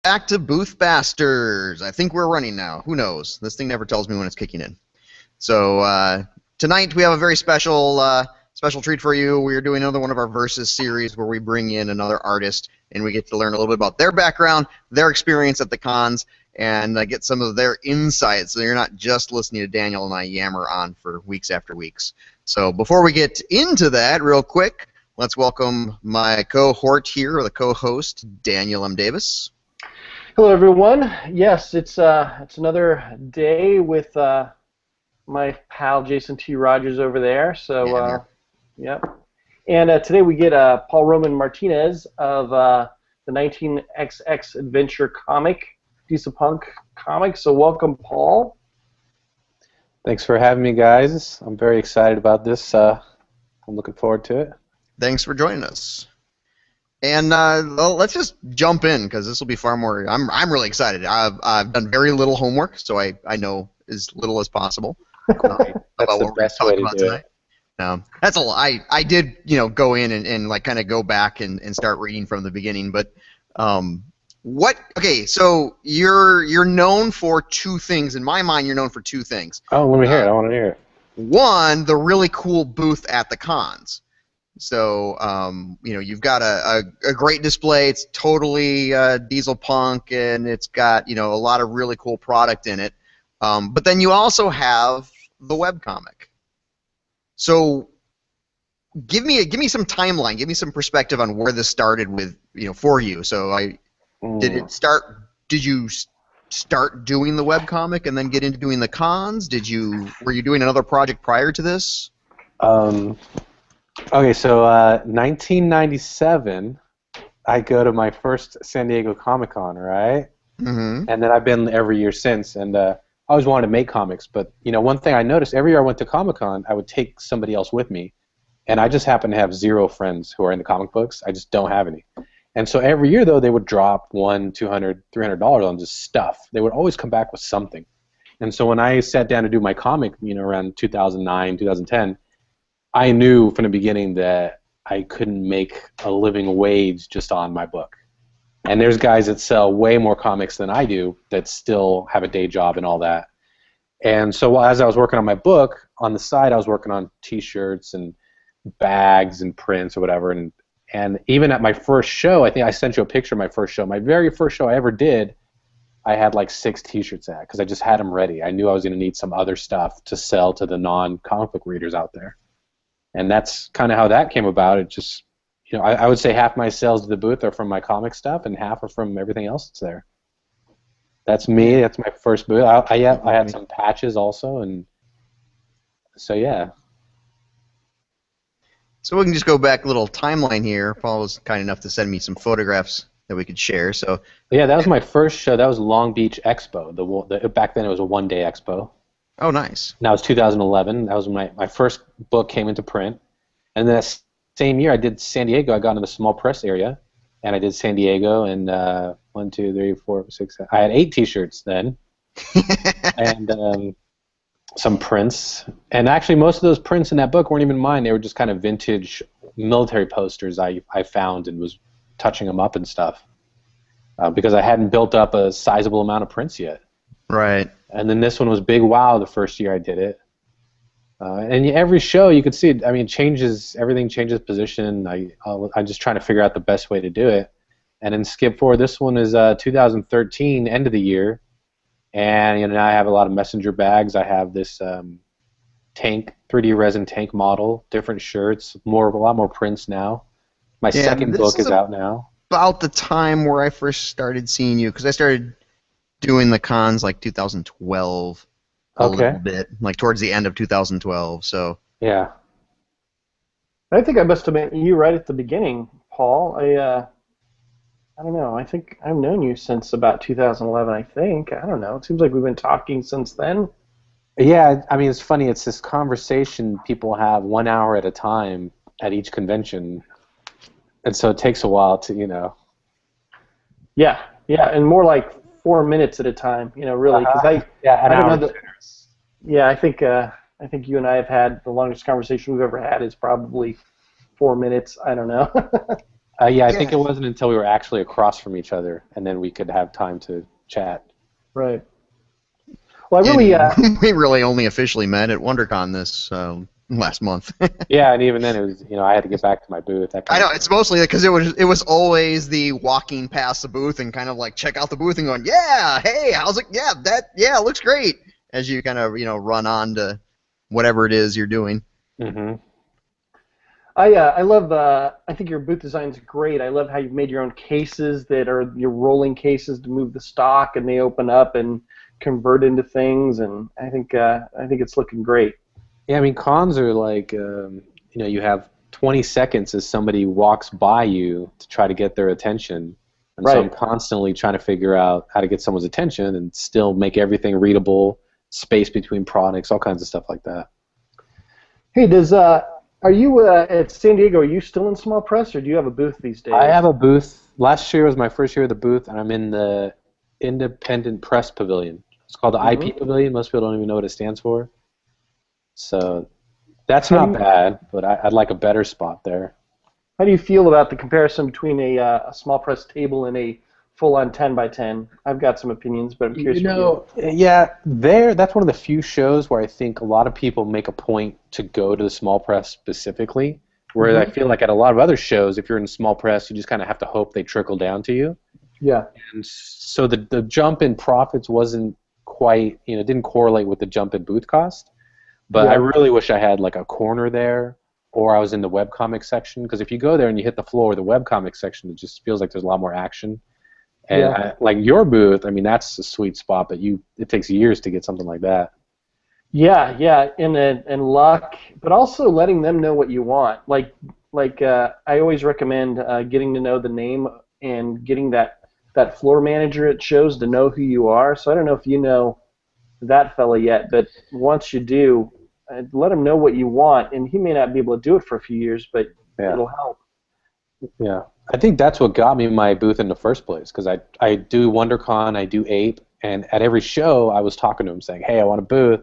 back to Booth Basters. I think we're running now. Who knows? This thing never tells me when it's kicking in. So tonight we have a very special treat for you. We're doing another one of our Versus series where we bring in another artist and we get to learn a little bit about their background, their experience at the cons, and get some of their insights so you're not just listening to Daniel and I yammer on for weeks after weeks. So before we get into that, real quick, let's welcome my cohort here, or the co-host, Daniel M. Davis. Hello, everyone. Yes, it's another day with my pal Jason T. Rodgers over there. So, yep. And today we get Paul Roman Martinez of the 19XX Adventure comic, Piece of Punk comic. So welcome, Paul. Thanks for having me, guys. I'm very excited about this. I'm looking forward to it. Thanks for joining us. And well, let's just jump in because this will be far more. I'm really excited. I've done very little homework, so I know as little as possible That's about the what we're best talking way to about do tonight. That's a lot. I did go in and like kind of go back and start reading from the beginning. But what? Okay, so you're known for two things. In my mind, you're known for two things. Oh, let me hear it. I want to hear it. One, the really cool booth at the cons. So you've got a great display. It's totally diesel punk, and it's got a lot of really cool product in it. But then you also have the webcomic. So give me some timeline. Give me some perspective on where this started with for you. So Did you start doing the webcomic and then get into doing the cons? Were you doing another project prior to this? Okay, so 1997, I go to my first San Diego Comic-Con, right? Mm-hmm. And then I've been every year since, and I always wanted to make comics, but one thing I noticed, every year I went to Comic-Con, I would take somebody else with me, and I just happen to have zero friends who are into comic books. I just don't have any. And so every year, though, they would drop $100, $200, $300 on just stuff. They would always come back with something. And so when I sat down to do my comic, around 2009, 2010, I knew from the beginning that I couldn't make a living wage just on my book. And there's guys that sell way more comics than I do that still have a day job and all that. And so as I was working on my book, on the side I was working on T-shirts and bags and prints or whatever. And even at my first show, I think I sent you a picture of my first show. My very first show I ever did, I had like 6 T-shirts at because I just had them ready. I knew I was going to need some other stuff to sell to the non-comic book readers out there. And that's kind of how that came about. It just, I would say half my sales to the booth are from my comic stuff and half are from everything else that's there. That's me. That's my first booth. I had some patches also, and so yeah. So we can just go back a little timeline here. Paul was kind enough to send me some photographs that we could share. So yeah, that was my first show. That was Long Beach Expo. Back then it was a one-day expo. Oh, nice. That was 2011. That was when my first book came into print. And then that same year I did San Diego. I got into the small press area, and I did San Diego, and 1, 2, 3, 4, 6, 7. I had 8 T-shirts then, and some prints. And actually most of those prints in that book weren't even mine. They were just kind of vintage military posters I found and was touching them up and stuff because I hadn't built up a sizable amount of prints yet. Right. And then this one was big wow the first year I did it. And every show you could see it, everything changes position. I'm just trying to figure out the best way to do it. And then skip forward, this one is 2013, end of the year. And I have a lot of messenger bags. I have this tank, 3D resin tank model, different shirts, a lot more prints now. My second book is out now. About the time where I first started seeing you, because I started doing the cons like 2012 a little bit, like towards the end of 2012. So yeah, I think I must have met you right at the beginning, Paul. I don't know. I think I've known you since about 2011. I think. I don't know. It seems like we've been talking since then. Yeah, it's funny. It's this conversation people have 1 hour at a time at each convention, and so it takes a while to Yeah, and more like 4 minutes at a time, really, because I don't know I think you and I have had the longest conversation we've ever had is probably 4 minutes. I don't know. Yeah, I think it wasn't until we were actually across from each other, and then we could have time to chat. Right. Well, I really. We really only officially met at WonderCon this last month. Yeah, and even then it was, I had to get back to my booth. I know, it's mostly because it was always the walking past the booth and kind of like check out the booth and going, yeah, hey, how's it? Yeah, it looks great. As you kind of run on to whatever it is you're doing. Mm-hmm. I love. I think your booth design's great. I love how you've made your own cases that are your rolling cases to move the stock, and they open up and convert into things. And I think it's looking great. Yeah, I mean, cons are like, you have 20 seconds as somebody walks by you to try to get their attention. And right. So I'm constantly trying to figure out how to get someone's attention and still make everything readable, space between products, all kinds of stuff like that. Hey, are you at San Diego, are you still in small press, or do you have a booth these days? I have a booth. Last year was my first year of the booth, and I'm in the Independent Press Pavilion. It's called the IP Pavilion. Most people don't even know what it stands for. So that's not bad, but I'd like a better spot there. How do you feel about the comparison between a small press table and a full-on 10 by 10? I've got some opinions, but I'm curious. Yeah, that's one of the few shows where I think a lot of people make a point to go to the small press specifically, whereas I feel like at a lot of other shows, if you're in small press, you just kind of have to hope they trickle down to you. Yeah. And so the jump in profits wasn't quite, didn't correlate with the jump in booth cost. But I really wish I had like a corner there, or I was in the webcomic section, because if you go there and you hit the floor, the webcomic section, it just feels like there's a lot more action. And like your booth, I mean, that's a sweet spot, but it takes years to get something like that. Yeah, and luck, but also letting them know what you want. Like I always recommend getting to know the name and getting that floor manager at shows to know who you are. So I don't know if you know that fella yet, but once you do, let him know what you want, and he may not be able to do it for a few years, but it'll help. Yeah, I think that's what got me my booth in the first place, because I do WonderCon, I do Ape, and at every show I was talking to him saying, hey, I want a booth,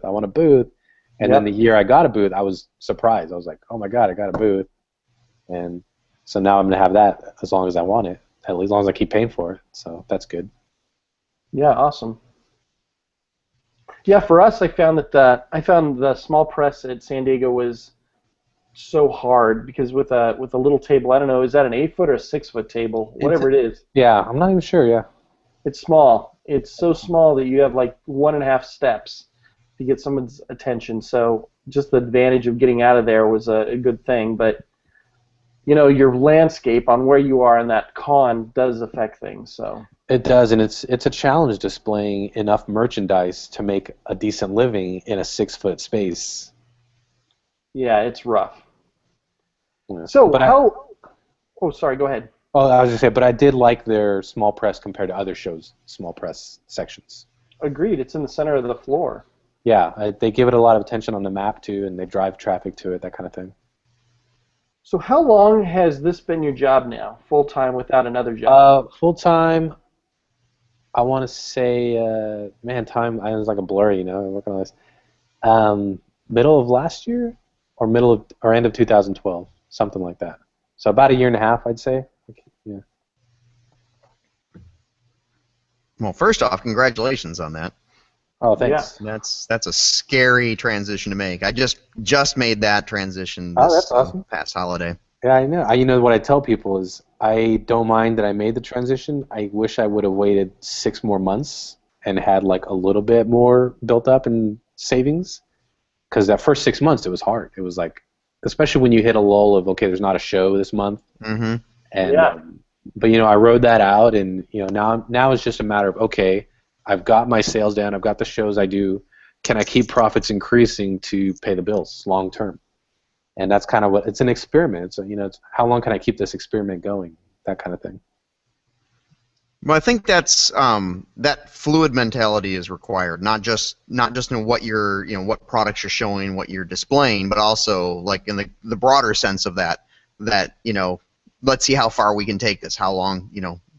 and then the year I got a booth, I was surprised. I was like, oh my god, I got a booth, and so now I'm going to have that as long as I want it, at least as long as I keep paying for it, so that's good. Yeah, awesome. Yeah, for us, I found the small press at San Diego was so hard, because with a little table, I don't know, is that an 8-foot or a 6-foot table? Whatever it is. Yeah, I'm not even sure. Yeah. It's small. It's so small that you have like 1.5 steps to get someone's attention. So just the advantage of getting out of there was a good thing. But your landscape on where you are in that con does affect things. So. It does, and it's a challenge displaying enough merchandise to make a decent living in a 6-foot space. Yeah, it's rough. Yeah. So oh, sorry, go ahead. Oh, I was just saying, but I did like their small press compared to other shows' small press sections. Agreed. It's in the center of the floor. Yeah, they give it a lot of attention on the map too, and they drive traffic to it, that kind of thing. So how long has this been your job now, full-time without another job? Full-time, I want to say, time is like a blur, I'm working on this. Middle of last year, or end of 2012, something like that. So about 1.5 years, I'd say. Yeah. Well, first off, congratulations on that. Oh, thanks. Yeah. That's a scary transition to make. I just made that transition this awesome. Past holiday. Yeah, I know. What I tell people is I don't mind that I made the transition. I wish I would have waited 6 more months and had like a little bit more built up in savings, because that first 6 months it was hard. It was like, especially when you hit a lull of, okay, there's not a show this month. Mm-hmm. And but I rode that out, and now it's just a matter of, okay, I've got my sales down, I've got the shows I do. Can I keep profits increasing to pay the bills long term? And that's kind of what it's an experiment. So it's how long can I keep this experiment going? That kind of thing. Well, I think that's that fluid mentality is required, not just in what you're what products you're showing, what you're displaying, but also like in the broader sense of that let's see how far we can take this. How long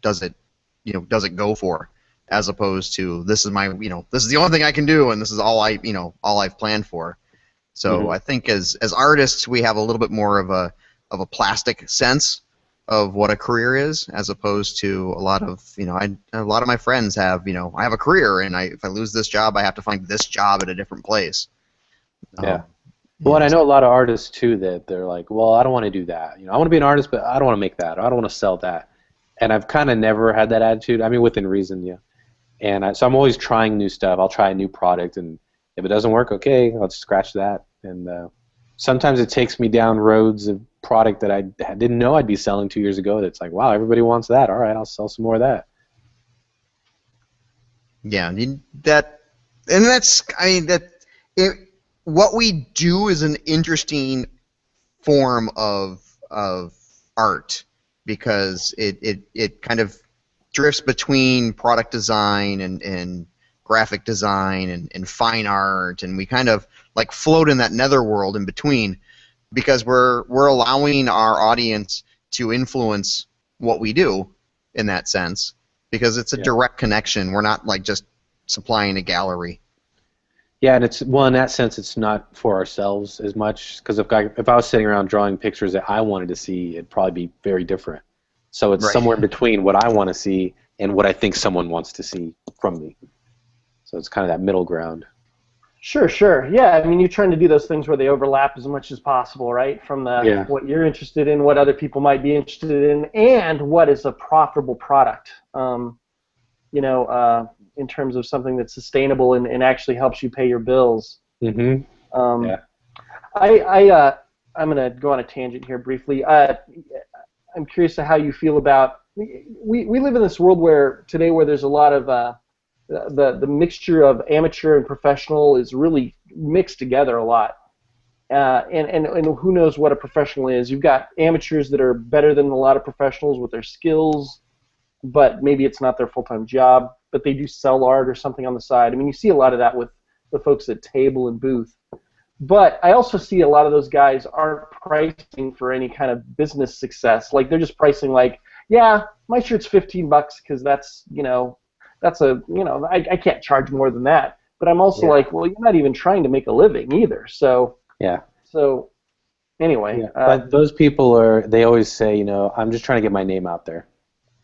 does it go for? As opposed to this is my this is the only thing I can do, and this is all I've planned for. So I think as artists we have a little bit more of a plastic sense of what a career is, as opposed to a lot of a lot of my friends have I have a career, and if I lose this job, I have to find this job at a different place. Yeah. Well, and I know a lot of artists too that they're like, well, I don't want to do that. I want to be an artist, but I don't want to make that, or I don't want to sell that. And I've kind of never had that attitude. I mean, within reason, yeah. And so I'm always trying new stuff. I'll try a new product, and if it doesn't work, okay, I'll just scratch that. And sometimes it takes me down roads of product that I didn't know I'd be selling 2 years ago. That's like, wow, everybody wants that. All right, I'll sell some more of that. Yeah, what we do is an interesting form of art, because it kind of drifts between product design and graphic design and fine art, and we kind of like float in that netherworld in between, because we're allowing our audience to influence what we do in that sense, because it's a direct connection. We're not like just supplying a gallery. Yeah, and in that sense, it's not for ourselves as much, because if I was sitting around drawing pictures that I wanted to see, it'd probably be very different. So it's somewhere in between what I want to see and what I think someone wants to see from me. So it's kind of that middle ground. Sure. Yeah, I mean, you're trying to do those things where they overlap as much as possible, right? From what you're interested in, what other people might be interested in, and what is a profitable product. In terms of something that's sustainable and actually helps you pay your bills. Mm-hmm. I'm going to go on a tangent here briefly. I'm curious to how you feel about, we live in this world where there's a lot of the mixture of amateur and professional is really mixed together a lot. And who knows what a professional is. You've got amateurs that are better than a lot of professionals with their skills, but maybe it's not their full-time job, but they do sell art or something on the side. I mean, you see a lot of that with the folks at table and booth. But I also see a lot of those guys aren't pricing for any kind of business success. Like, they're just pricing like, yeah, my shirt's $15 because I can't charge more than that. But I'm also like, well, you're not even trying to make a living either. So anyway. But those people they always say, I'm just trying to get my name out there.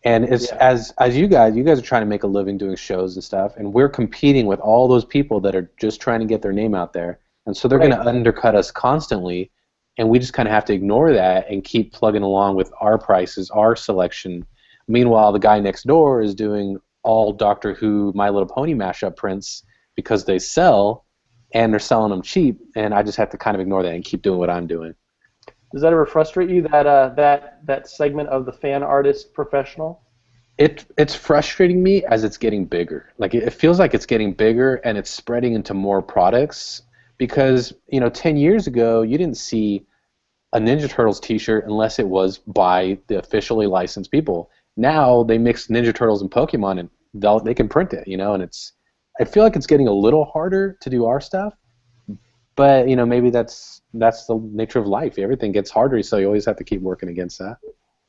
And it's as you guys are trying to make a living doing shows and stuff, and we're competing with all those people that are just trying to get their name out there, and so they're going to undercut us constantly, and we just kind of have to ignore that and keep plugging along with our prices, our selection. Meanwhile, the guy next door is doing all Doctor Who, My Little Pony mashup prints because they sell, and they're selling them cheap, and I just have to kind of ignore that and keep doing what I'm doing. Does that ever frustrate you, that segment of the fan artist professional? It's frustrating me as it's getting bigger. Like, it feels like it's getting bigger and it's spreading into more products, because 10 years ago you didn't see a Ninja Turtles t-shirt unless it was by the officially licensed people. Now they mix Ninja Turtles and Pokemon, and they can print it, and I feel like it's getting a little harder to do our stuff. But maybe that's the nature of life. Everything gets harder, so you always have to keep working against that.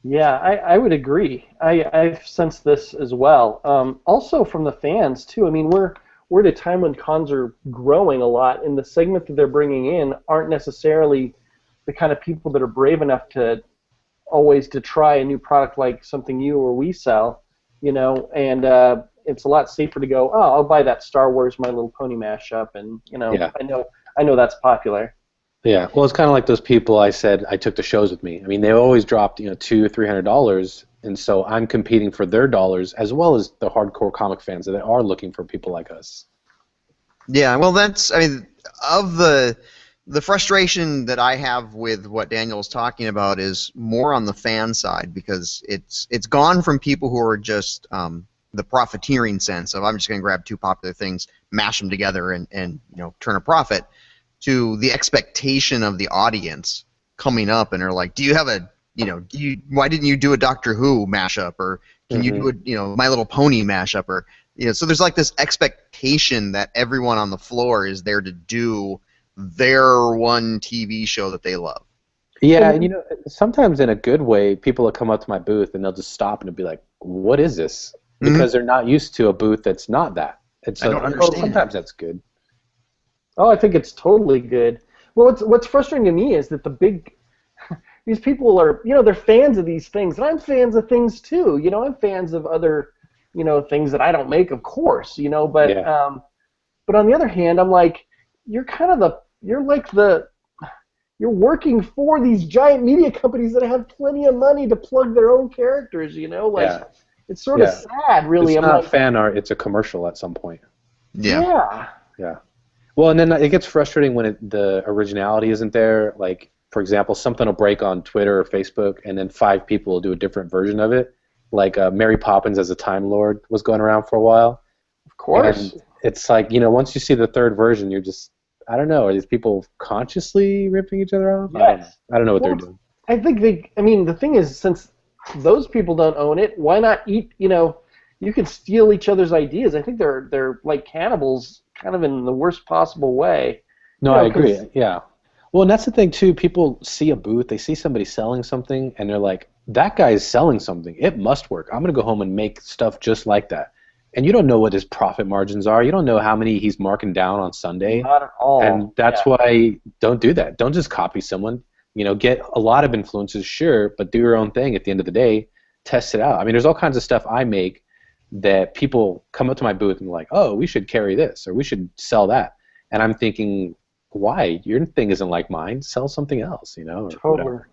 Yeah, I would agree. I've sensed this as well. Also from the fans too. I mean, we're at a time when cons are growing a lot, and the segment that they're bringing in aren't necessarily the kind of people that are brave enough to try a new product like something you or we sell. And it's a lot safer to go, oh, I'll buy that Star Wars My Little Pony mashup, and I know that's popular. Yeah, well, it's kind of like those people I said I took to shows with me. I mean, they always dropped $200 or $300, and so I'm competing for their dollars as well as the hardcore comic fans that are looking for people like us. Yeah, well, of the frustration that I have with what Daniel's talking about is more on the fan side, because it's gone from people who are just the profiteering sense of, I'm just going to grab two popular things, mash them together, and turn a profit, to the expectation of the audience coming up and are like, do you have why didn't you do a Doctor Who mashup, or can you do a My Little Pony mashup, or so there's like this expectation that everyone on the floor is there to do their one TV show that they love. Yeah, and sometimes in a good way, people will come up to my booth and they'll just stop and be like, what is this? Because they're not used to a booth that's not that. And so I don't understand. Sometimes that's good. Oh, I think it's totally good. Well, what's frustrating to me is that the these people are, they're fans of these things, and I'm fans of things too. I'm fans of other, things that I don't make, of course, but Yeah. but on the other hand, I'm like, you're working for these giant media companies that have plenty of money to plug their own characters, Yeah. it's sort of sad, really. It's I'm not like, fan art, it's a commercial at some point. yeah. Yeah. Well, and then it gets frustrating when the originality isn't there. Like, for example, something will break on Twitter or Facebook, and then 5 people will do a different version of it. Like Mary Poppins as a Time Lord was going around for a while. Of course. And it's like, once you see the 3rd version, you're just, I don't know, are these people consciously ripping each other off? Yes. I don't know what they're doing. I think the thing is, since those people don't own it, why not eat, you can steal each other's ideas. I think they're like cannibals, kind of in the worst possible way. No, I agree. Yeah. Well, and that's the thing too. People see a booth, they see somebody selling something, and they're like, "That guy is selling something. It must work. I'm gonna go home and make stuff just like that." And you don't know what his profit margins are. You don't know how many he's marking down on Sunday. Not at all. And that's why don't do that. Don't just copy someone. Get a lot of influences, sure, but do your own thing at the end of the day. Test it out. I mean, there's all kinds of stuff I make that people come up to my booth and like, oh, we should carry this or we should sell that. And I'm thinking, why? Your thing isn't like mine. Sell something else, or totally. whatever.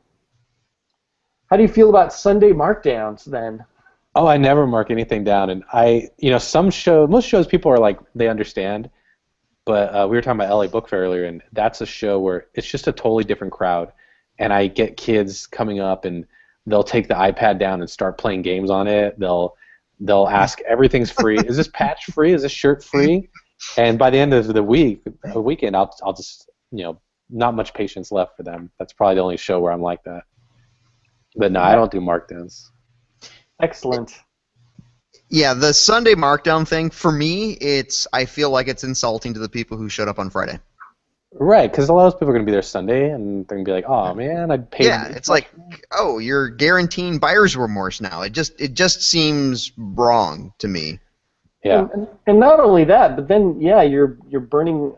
How do you feel about Sunday markdowns then? Oh, I never mark anything down. And most shows people are like, they understand. But we were talking about LA Book Fair earlier, and that's a show where it's just a totally different crowd. And I get kids coming up, and they'll take the iPad down and start playing games on it. They'll ask, everything's free. Is this patch free? Is this shirt free? And by the end of the weekend, I'll just, not much patience left for them. That's probably the only show where I'm like that. But no, I don't do markdowns. Excellent. Yeah, the Sunday markdown thing, for me, I feel like it's insulting to the people who showed up on Friday. Right, because a lot of those people are going to be there Sunday, and they're going to be like, oh, man, I paid. Yeah, it's like, oh, you're guaranteeing buyer's remorse now. It just seems wrong to me. Yeah. And not only that, but then, you're burning,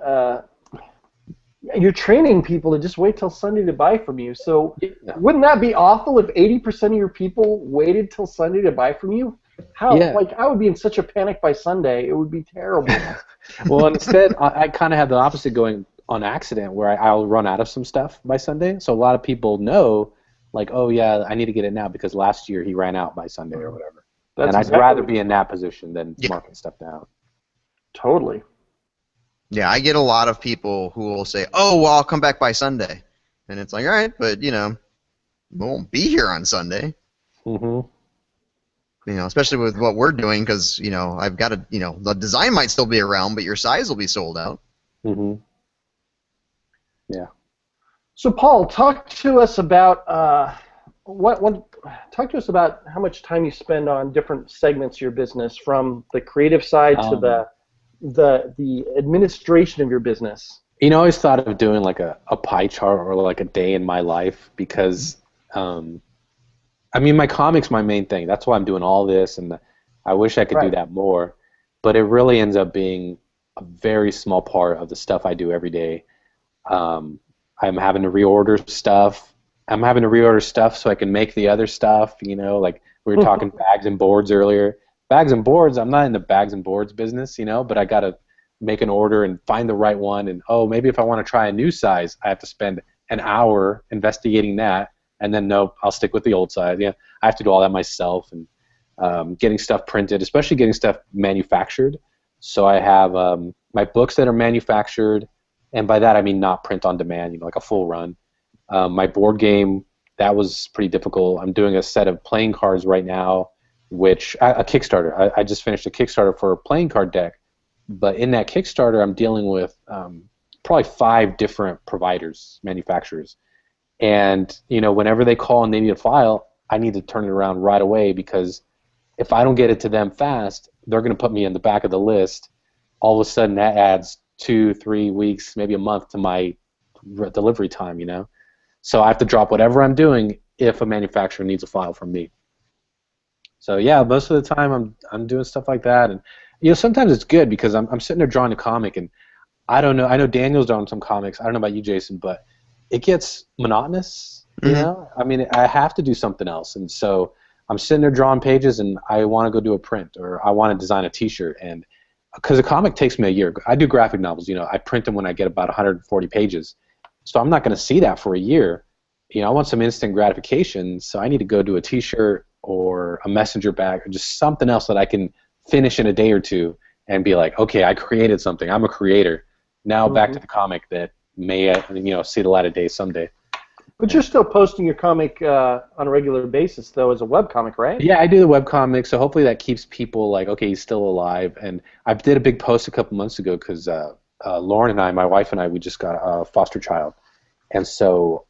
you're training people to just wait till Sunday to buy from you. So wouldn't that be awful if 80% of your people waited till Sunday to buy from you? I would be in such a panic by Sunday. It would be terrible. Well, instead, I kind of have the opposite going on accident, where I'll run out of some stuff by Sunday. So a lot of people know, like, oh yeah, I need to get it now because last year he ran out by Sunday or whatever. And I'd rather be in that position than marking stuff down. Totally. Yeah, I get a lot of people who will say, oh, well, I'll come back by Sunday. And it's like, all right, but, we won't be here on Sunday. Mm-hmm. Especially with what we're doing, because, I've got to, the design might still be around, but your size will be sold out. Mm-hmm. Yeah. So, Paul, talk to us about talk to us about how much time you spend on different segments of your business, from the creative side to the administration of your business. I always thought of doing like a pie chart or like a day in my life because, my comic's my main thing. That's why I'm doing all this, and I wish I could do that more. But it really ends up being a very small part of the stuff I do every day. I'm having to reorder stuff. So I can make the other stuff, like we were talking bags and boards earlier. Bags and boards, I'm not in the bags and boards business, but I got to make an order and find the right one. And, maybe if I want to try a new size, I have to spend an hour investigating that. And then, nope, I'll stick with the old size. Yeah, I have to do all that myself, and getting stuff printed, especially getting stuff manufactured. So I have my books that are manufactured, and by that I mean not print on demand, like a full run. My board game, that was pretty difficult. I'm doing a set of playing cards right now, which a Kickstarter. I just finished a Kickstarter for a playing card deck, but in that Kickstarter I'm dealing with probably 5 different providers, manufacturers. And, whenever they call and they need a file, I need to turn it around right away, because if I don't get it to them fast, they're going to put me in the back of the list. All of a sudden, that adds 2-3 weeks, maybe a month to my delivery time, So I have to drop whatever I'm doing if a manufacturer needs a file from me. So, yeah, most of the time I'm doing stuff like that. And, sometimes it's good because I'm sitting there drawing a comic, and I don't know. I know Daniel's drawing some comics. I don't know about you, Jason, but it gets monotonous You know, I mean, I have to do something else, and so I'm sitting there drawing pages, and I want to go do a print, or I want to design a T-shirt, and because a comic takes me a year. I do graphic novels. You know, I print them when I get about 140 pages, so I'm not going to see that for a year. You know, I want some instant gratification, so I need to go do a T-shirt or a messenger bag or just something else that I can finish in a day or two and be like, okay, I created something. I'm a creator. Now back to the comic that may, see the light of day someday. But you're still posting your comic on a regular basis, though, as a webcomic, right? Yeah, I do the webcomic, so hopefully that keeps people like, okay, he's still alive. And I did a big post a couple months ago because Lauren and I, my wife and I, we just got a foster child. And so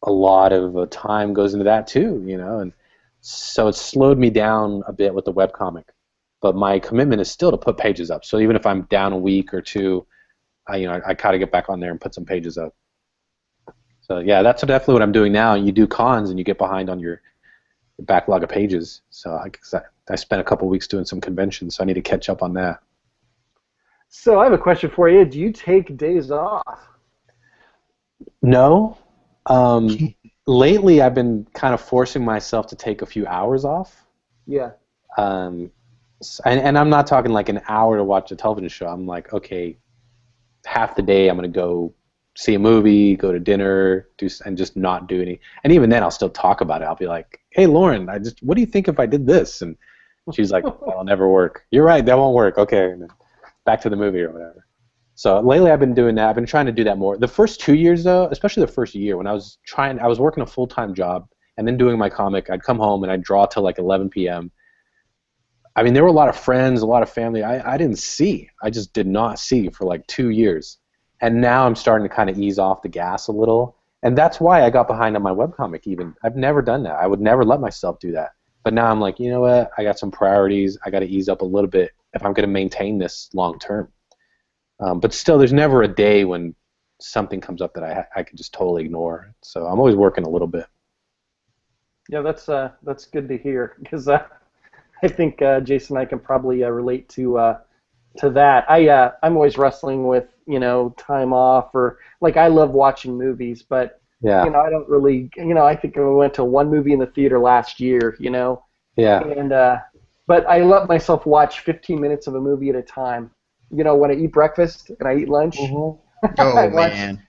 a lot of time goes into that too, you know. And so it's slowed me down a bit with the webcomic. But my commitment is still to put pages up. So even if I'm down a week or two, I kind of get back on there and put some pages up. So yeah, that's definitely what I'm doing now. You do cons and you get behind on your backlog of pages. So I spent a couple weeks doing some conventions, so I need to catch up on that. So I have a question for you. Do you take days off? No. Lately, I've been kind of forcing myself to take a few hours off. Yeah. And I'm not talking like an hour to watch a television show. I'm like, okay, half the day I'm going to go see a movie, go to dinner, and just not do any. And even then, I'll still talk about it. I'll be like, "Hey, Lauren, what do you think if I did this?" And she's like, "That'll never work." "You're right, that won't work." Okay, and then back to the movie or whatever. So lately, I've been doing that. I've been trying to do that more. The first 2 years, though, especially the first year, when I was working a full-time job and then doing my comic. I'd come home and I'd draw till like 11 p.m. I mean, there were a lot of friends, a lot of family I didn't see. I just did not see for like 2 years. And now I'm starting to kind of ease off the gas a little. And that's why I got behind on my webcomic even. I've never done that. I would never let myself do that. But now I'm like, you know what? I got some priorities. I got to ease up a little bit if I'm going to maintain this long term. But still, there's never a day when something comes up that I can just totally ignore. So I'm always working a little bit. Yeah, that's good to hear, because I think Jason and I can probably relate to that. I'm always wrestling with, time off, or like I love watching movies, but yeah, I don't really, I think I went to one movie in the theater last year, yeah, and but I let myself watch 15 minutes of a movie at a time. When I eat breakfast and I eat lunch. Mm-hmm. Oh man.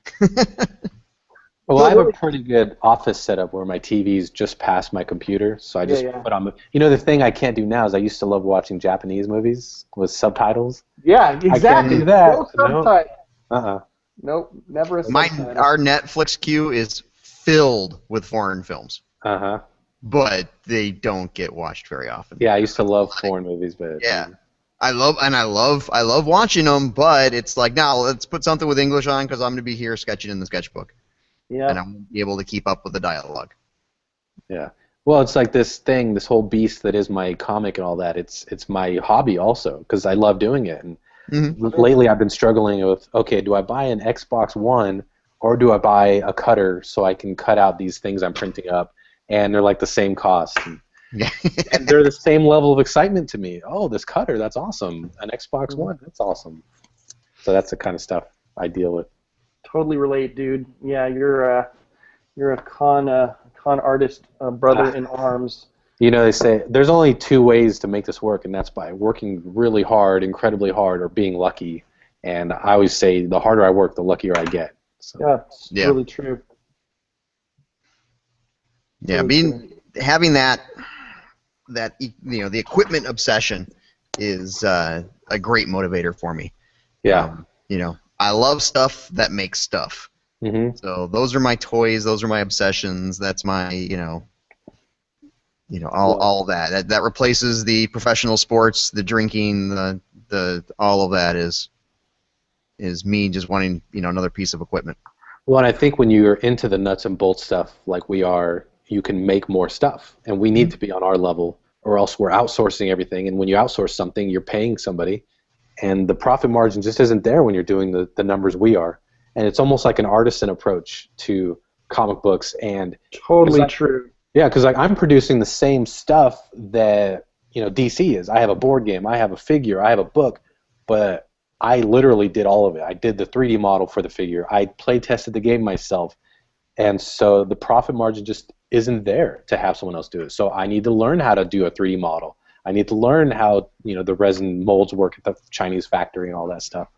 Well, I have a pretty good office setup where my TV's just past my computer, so I just put on. The thing I can't do now is I used to love watching Japanese movies with subtitles. Yeah, exactly. I can't do that. No subtitles. Nope, never a subtitle. Our Netflix queue is filled with foreign films. But they don't get watched very often. Yeah, I used to love foreign movies, but yeah. I love watching them, but it's like, now let's put something with English on because I'm going to be here sketching in the sketchbook. Yeah. And I won't be able to keep up with the dialogue. Yeah. Well, it's like this whole beast that is my comic and all that. It's my hobby also because I love doing it. And lately I've been struggling with, okay, do I buy an Xbox One or do I buy a cutter so I can cut out these things I'm printing up, and they're like the same cost. And they're the same level of excitement to me. Oh, this cutter, that's awesome. An Xbox One, that's awesome. So that's the kind of stuff I deal with. Totally relate, dude. Yeah, you're a con artist, brother in arms. They say there's only two ways to make this work, and that's by working really hard, incredibly hard, or being lucky. And I always say the harder I work, the luckier I get. So. Yeah, it's really true. Yeah, having that the equipment obsession is a great motivator for me. Yeah. I love stuff that makes stuff. Mm-hmm. So those are my toys. Those are my obsessions. That's my all that. That replaces the professional sports, the drinking, the all of that is me just wanting another piece of equipment. Well, and I think when you're into the nuts and bolts stuff like we are, you can make more stuff, and we need to be on our level, or else we're outsourcing everything. And when you outsource something, you're paying somebody, and the profit margin just isn't there when you're doing the numbers we are. And it's almost like an artisan approach to comic books. And totally true. Yeah, because I'm producing the same stuff that DC is. I have a board game, I have a figure, I have a book, but I literally did all of it. I did the 3D model for the figure. I play tested the game myself. And so the profit margin just isn't there to have someone else do it. So I need to learn how to do a 3D model. I need to learn how the resin molds work at the Chinese factory and all that stuff.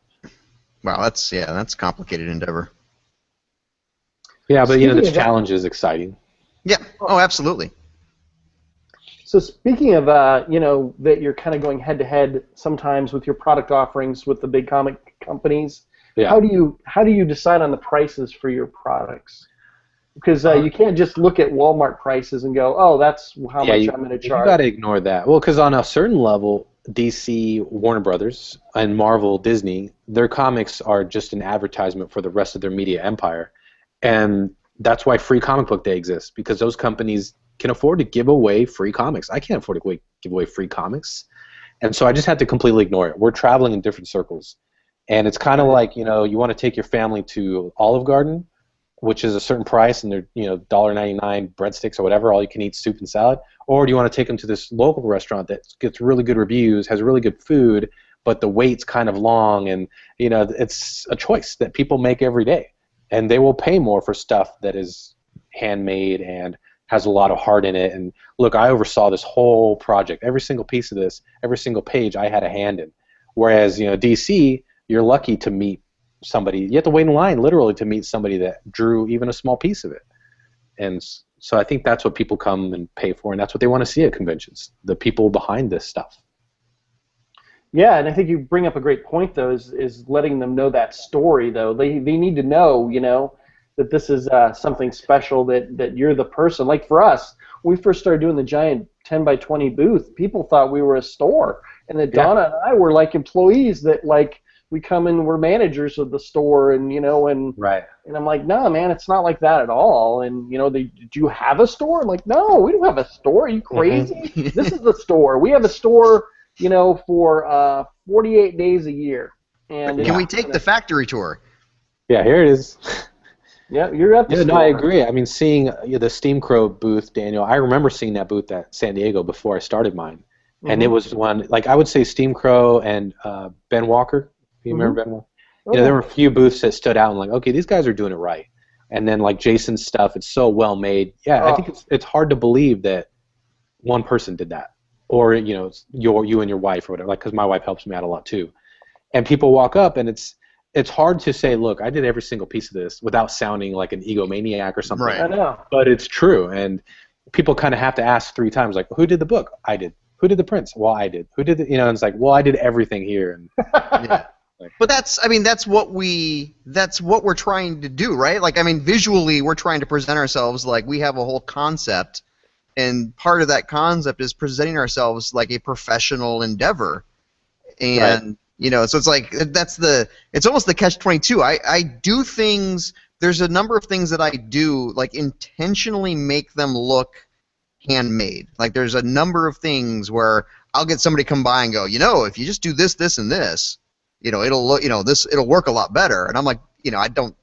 Wow, that's a complicated endeavor. Yeah, but Speaking this of challenge is exciting. Yeah. Oh, absolutely. So speaking of that you're kind of going head to head sometimes with your product offerings with the big comic companies. Yeah. How do you decide on the prices for your products? Because you can't just look at Walmart prices and go, oh, that's how much I'm going to charge. You got to ignore that. Well, because on a certain level, DC, Warner Brothers, and Marvel, Disney, their comics are just an advertisement for the rest of their media empire. And that's why Free Comic Book Day exists, because those companies can afford to give away free comics. I can't afford to give away free comics. And so I just had to completely ignore it. We're traveling in different circles. And it's kind of like, you want to take your family to Olive Garden, which is a certain price, and they're, $1.99 breadsticks or whatever, all you can eat soup and salad. Or do you want to take them to this local restaurant that gets really good reviews, has really good food, but the wait's kind of long, and, it's a choice that people make every day. And they will pay more for stuff that is handmade and has a lot of heart in it. And look, I oversaw this whole project. Every single piece of this, every single page I had a hand in. Whereas, DC, you're lucky to meet somebody. You have to wait in line literally to meet somebody that drew even a small piece of it. And so I think that's what people come and pay for, and that's what they want to see at conventions, the people behind this stuff. Yeah, and I think you bring up a great point, though, is letting them know that story, though. They need to know, that this is something special, that you're the person. Like for us, when we first started doing the giant 10 by 20 booth, people thought we were a store. And that Donna and I were like employees that we come in, we're managers of the store, and Right. And I'm like, no, man, it's not like that at all. And did you have a store? I'm like, no, we don't have a store. Are you crazy? Mm-hmm. This is the store. We have a store, for 48 days a year. And Can we take the factory tour? Yeah, here it is. Yeah, you're at the store. No, I agree. I mean, seeing the Steam Crow booth, Daniel, I remember seeing that booth at San Diego before I started mine. Mm-hmm. And it was one, I would say Steam Crow and Ben Walker. You remember Ben Walker? Oh, there were a few booths that stood out, and okay, these guys are doing it right. And then Jason's stuff, it's so well made. Yeah, I think it's hard to believe that one person did that. Or, you and your wife or whatever, because my wife helps me out a lot too. And people walk up, and it's hard to say, look, I did every single piece of this without sounding like an egomaniac or something. Right. I know. But it's true, and people kind of have to ask 3 times, who did the book? I did. Who did the prints? Well, I did. Who did the, and it's well, I did everything here. And yeah. But that's what we're trying to do, right? Visually, we're trying to present ourselves like we have a whole concept. And part of that concept is presenting ourselves like a professional endeavor, and so it's it's almost the catch-22. I do things. There's a number of things that I do intentionally make them look handmade. There's a number of things where I'll get somebody come by and go, if you just do this, this, and this, it'll look, it'll work a lot better. And I'm like, I don't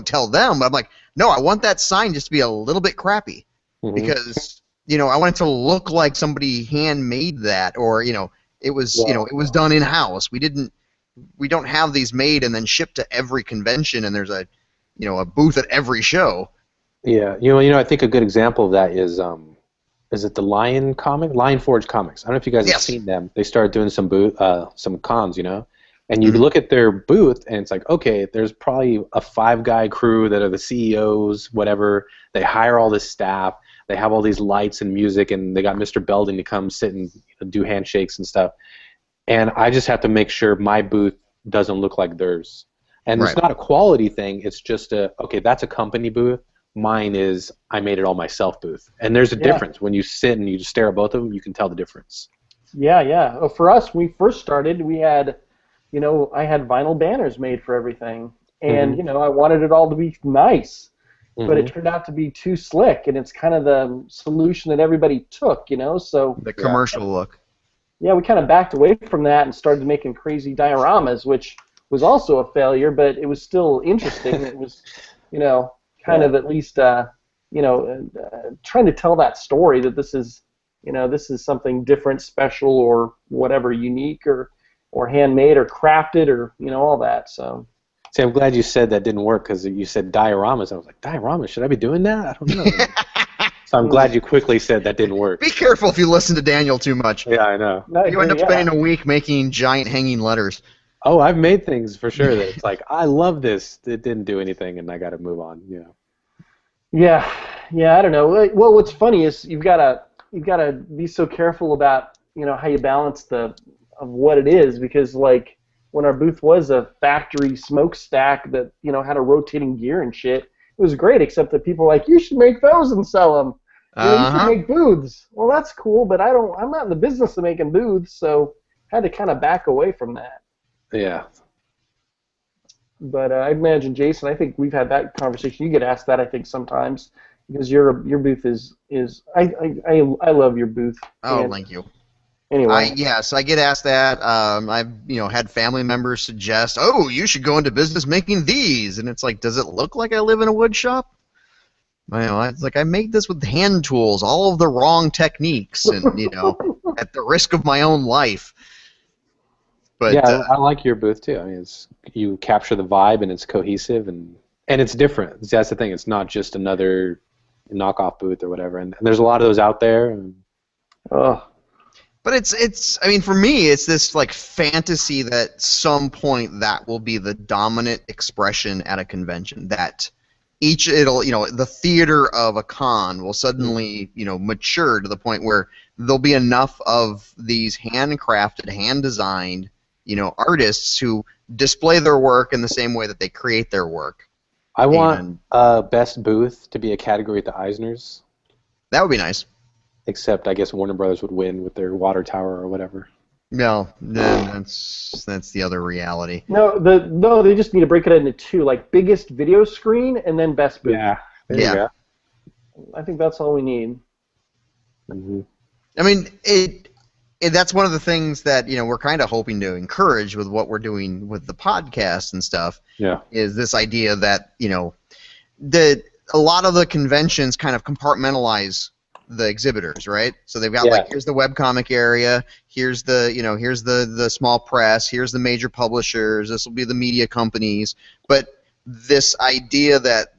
tell them, but I'm like, no, I want that sign just to be a little bit crappy because. I want it to look like somebody handmade that, or it was it was done in house. We don't have these made and then shipped to every convention, and there's a booth at every show. Yeah, I think a good example of that is it the Lion Forge Comics? I don't know if you guys have seen them. They started doing some cons, and you look at their booth, and it's okay, there's probably a 5-guy crew that are the CEOs, whatever. They hire all this staff. They have all these lights and music, and they got Mr. Belding to come sit and do handshakes and stuff. And I just have to make sure my booth doesn't look like theirs. And It's not a quality thing. It's just okay, that's a company booth. Mine is I made it all myself booth. And there's a difference. When you sit and you just stare at both of them, you can tell the difference. Yeah. Well, for us, when we first started, we had, I had vinyl banners made for everything. And, I wanted it all to be nice. But it turned out to be too slick, and it's kind of the solution that everybody took, so... The commercial look. Yeah, we kind of backed away from that and started making crazy dioramas, which was also a failure, but it was still interesting. It was, kind of at least, trying to tell that story that this is, this is something different, special, or whatever, unique, or handmade, or crafted, or, all that, so... See, I'm glad you said that didn't work because you said dioramas. I was like, dioramas? Should I be doing that? I don't know. So I'm glad you quickly said that didn't work. Be careful if you listen to Daniel too much. Yeah, I know. You end up spending a week making giant hanging letters. Oh, I've made things for sure that it's like, I love this. It didn't do anything, and I got to move on. Yeah, I don't know. Well, what's funny is you've got to be so careful about how you balance of what it is, because like when our booth was a factory smokestack that had a rotating gear and shit, it was great, except that people were like, you should make those and sell them. You should make booths. Well, that's cool, but I'm not in the business of making booths, so I had to kind of back away from that. Yeah. But I imagine, Jason, I think we've had that conversation. You get asked that, I think, sometimes, because your booth is I love your booth. Oh, thank you. Anyway. Yes, I get asked that. I've had family members suggest, oh, you should go into business making these, and it's like, does it look like I live in a wood shop? It's like I made this with hand tools, all of the wrong techniques, and at the risk of my own life. But yeah, I like your booth too. I mean, you capture the vibe, and it's cohesive, and it's different. That's the thing. It's not just another knockoff booth or whatever. And there's a lot of those out there. But it's I mean, for me, it's this like fantasy that at some point that will be the dominant expression at a convention. That the theater of a con will suddenly mature to the point where there'll be enough of these handcrafted, hand-designed artists who display their work in the same way that they create their work. I want best booth to be a category at the Eisners. That would be nice. Except I guess Warner Brothers would win with their water tower or whatever. No, that's the other reality. No, they just need to break it into two, like biggest video screen and then best booth. Yeah. There you go. I think that's all we need. Mm-hmm. I mean, that's one of the things that we're kind of hoping to encourage with what we're doing with the podcast and stuff. Yeah. Is this idea that that a lot of the conventions kind of compartmentalize the exhibitors, right? So they've got like, here's the webcomic area, here's the here's the small press, here's the major publishers, this will be the media companies. But this idea that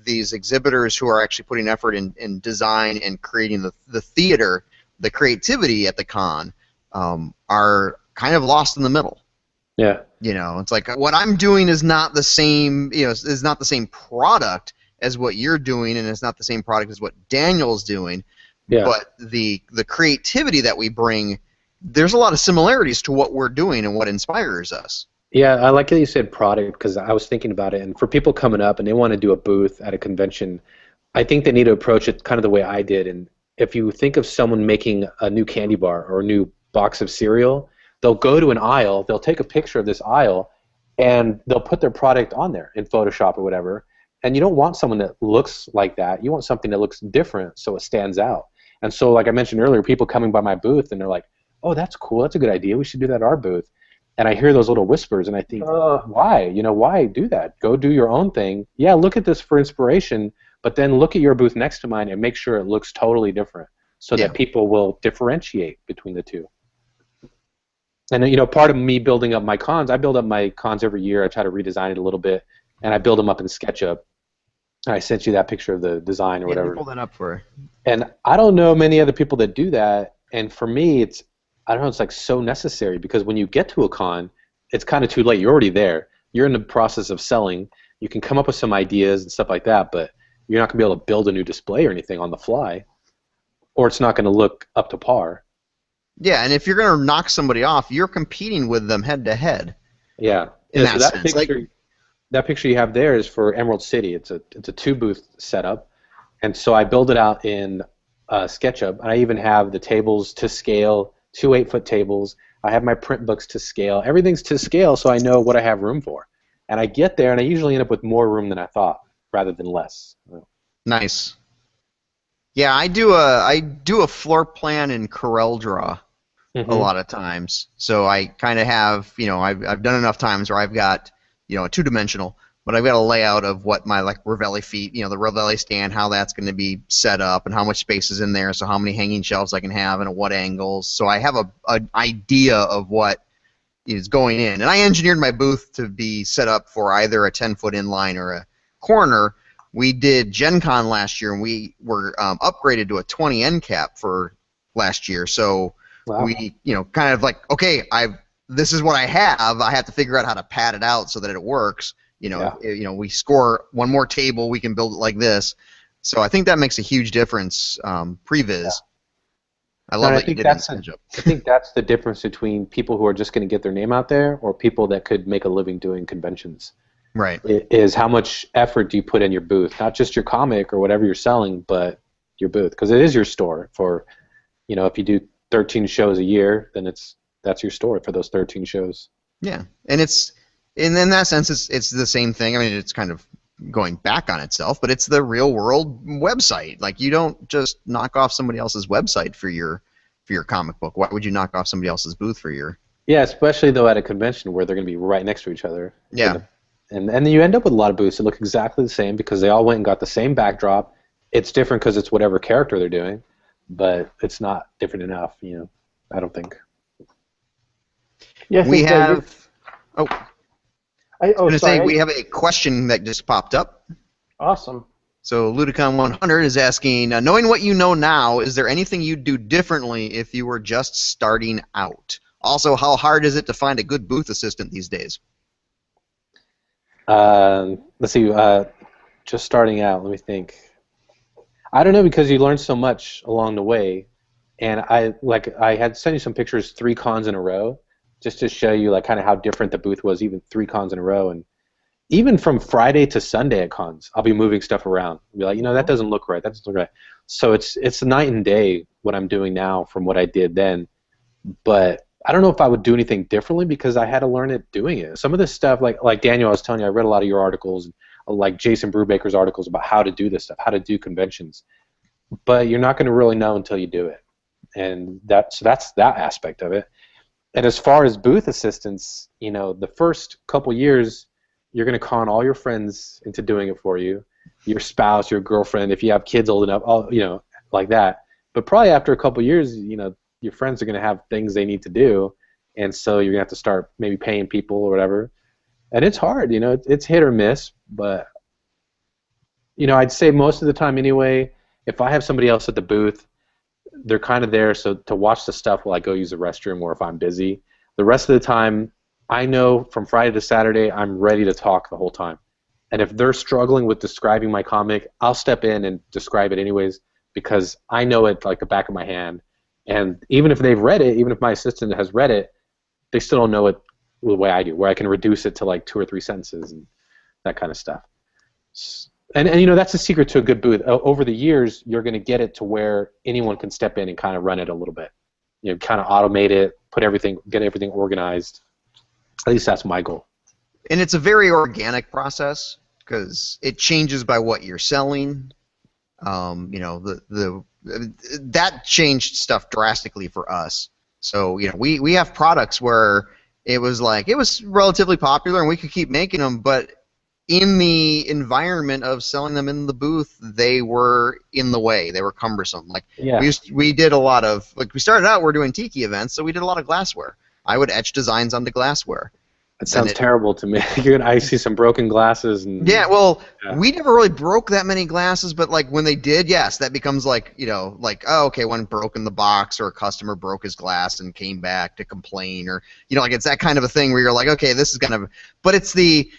these exhibitors who are actually putting effort in design and creating the theater, the creativity at the con, are kind of lost in the middle. Yeah. It's like what I'm doing is not the same, is not the same product as what you're doing, and it's not the same product as what Daniel's doing. Yeah. But the creativity that we bring, there's a lot of similarities to what we're doing and what inspires us. Yeah, I like that you said product, because I was thinking about it, and for people coming up and they want to do a booth at a convention, I think they need to approach it kind of the way I did. And if you think of someone making a new candy bar or a new box of cereal, they'll go to an aisle, they'll take a picture of this aisle, and they'll put their product on there in Photoshop or whatever. And you don't want someone that looks like that. You want something that looks different so it stands out. And so, like I mentioned earlier, people coming by my booth and they're like, oh, that's cool. That's a good idea. We should do that at our booth. And I hear those little whispers and I think, why? Why do that? Go do your own thing. Yeah, look at this for inspiration, but then look at your booth next to mine and make sure it looks totally different so that people will differentiate between the two. And, part of me building up my cons, I build up my cons every year. I try to redesign it a little bit, and I build them up in SketchUp. I sent you that picture of the design or whatever. Pull that up for. And I don't know many other people that do that. And for me, it's like so necessary, because when you get to a con, it's kind of too late. You're already there. You're in the process of selling. You can come up with some ideas and stuff like that, but you're not going to be able to build a new display or anything on the fly, or it's not going to look up to par. Yeah, and if you're going to knock somebody off, you're competing with them head to head. Yeah. In that sense. That picture you have there is for Emerald City. It's a 2-booth setup, and so I build it out in SketchUp, and I even have the tables to scale, 2 8-foot tables. I have my print books to scale. Everything's to scale, so I know what I have room for. And I get there, and I usually end up with more room than I thought, rather than less. Nice. Yeah, I do a floor plan in CorelDRAW a lot of times. So I kind of have, I've done enough times where I've got, a 2-dimensional, but I've got a layout of what my Ravelli feet, the Ravelli stand, how that's going to be set up, and how much space is in there, so how many hanging shelves I can have and at what angles. So I have an idea of what is going in. And I engineered my booth to be set up for either a 10-foot inline or a corner. We did Gen Con last year, and we were upgraded to a 20 end cap for last year. So we, kind of like, okay, this is what I have. I have to figure out how to pad it out so that it works. We score one more table, we can build it like this. So I think that makes a huge difference previs. Yeah. I love that you did that. I think that's the difference between people who are just going to get their name out there or people that could make a living doing conventions. Right. It is how much effort do you put in your booth, not just your comic or whatever you're selling, but your booth, because it is your store. For, if you do 13 shows a year, then that's your store for those 13 shows. Yeah, and in that sense, it's the same thing. I mean, it's kind of going back on itself, but it's the real world website. Like, you don't just knock off somebody else's website for your comic book. Why would you knock off somebody else's booth for your? Yeah, especially though at a convention where they're going to be right next to each other. Yeah. And then you end up with a lot of booths that look exactly the same because they all went and got the same backdrop. It's different because it's whatever character they're doing, but it's not different enough, I don't think. Yeah, we have. I was going to say we have a question that just popped up. Awesome. So Ludicon100 is asking, knowing what you know now, is there anything you'd do differently if you were just starting out? Also, how hard is it to find a good booth assistant these days? Let's see. Just starting out, let me think. I don't know, because you learn so much along the way, and I had sent you some pictures 3 cons in a row, just to show you like kind of how different the booth was, even 3 cons in a row, and even from Friday to Sunday at cons, I'll be moving stuff around. I'll be like, that doesn't look right. That doesn't look right. So it's night and day what I'm doing now from what I did then, but I don't know if I would do anything differently because I had to learn it doing it. Some of this stuff, like Daniel, I was telling you, I read a lot of your articles, like Jason Brubaker's articles about how to do this stuff, how to do conventions. But you're not going to really know until you do it. And that's that aspect of it. And as far as booth assistants, the first couple years, you're going to con all your friends into doing it for you, your spouse, your girlfriend, if you have kids old enough, like that. But probably after a couple years, your friends are going to have things they need to do, and so you're going to have to start maybe paying people or whatever. And it's hard, it's hit or miss, but I'd say most of the time anyway, if I have somebody else at the booth, they're kind of there so to watch the stuff while I go use the restroom or if I'm busy. The rest of the time, I know from Friday to Saturday, I'm ready to talk the whole time. And if they're struggling with describing my comic, I'll step in and describe it anyways because I know it like the back of my hand. And even if they've read it, even if my assistant has read it, they still don't know it the way I do, where I can reduce it to like 2 or 3 sentences and that kind of stuff. And that's the secret to a good booth. Over the years, you're going to get it to where anyone can step in and kind of run it a little bit. Kind of automate it, get everything organized. At least that's my goal. And it's a very organic process because it changes by what you're selling. That changed stuff drastically for us. So we have products where it was relatively popular and we could keep making them, but in the environment of selling them in the booth, they were in the way. They were cumbersome. We did a lot of we started out we're doing tiki events, so we did a lot of glassware. I would etch designs onto glassware. That sounds terrible to me. I see some broken glasses. And we never really broke that many glasses, but when they did, yes, that becomes one broke in the box or a customer broke his glass and came back to complain or it's that kind of a thing where you're like, okay, this is kind of, but it's the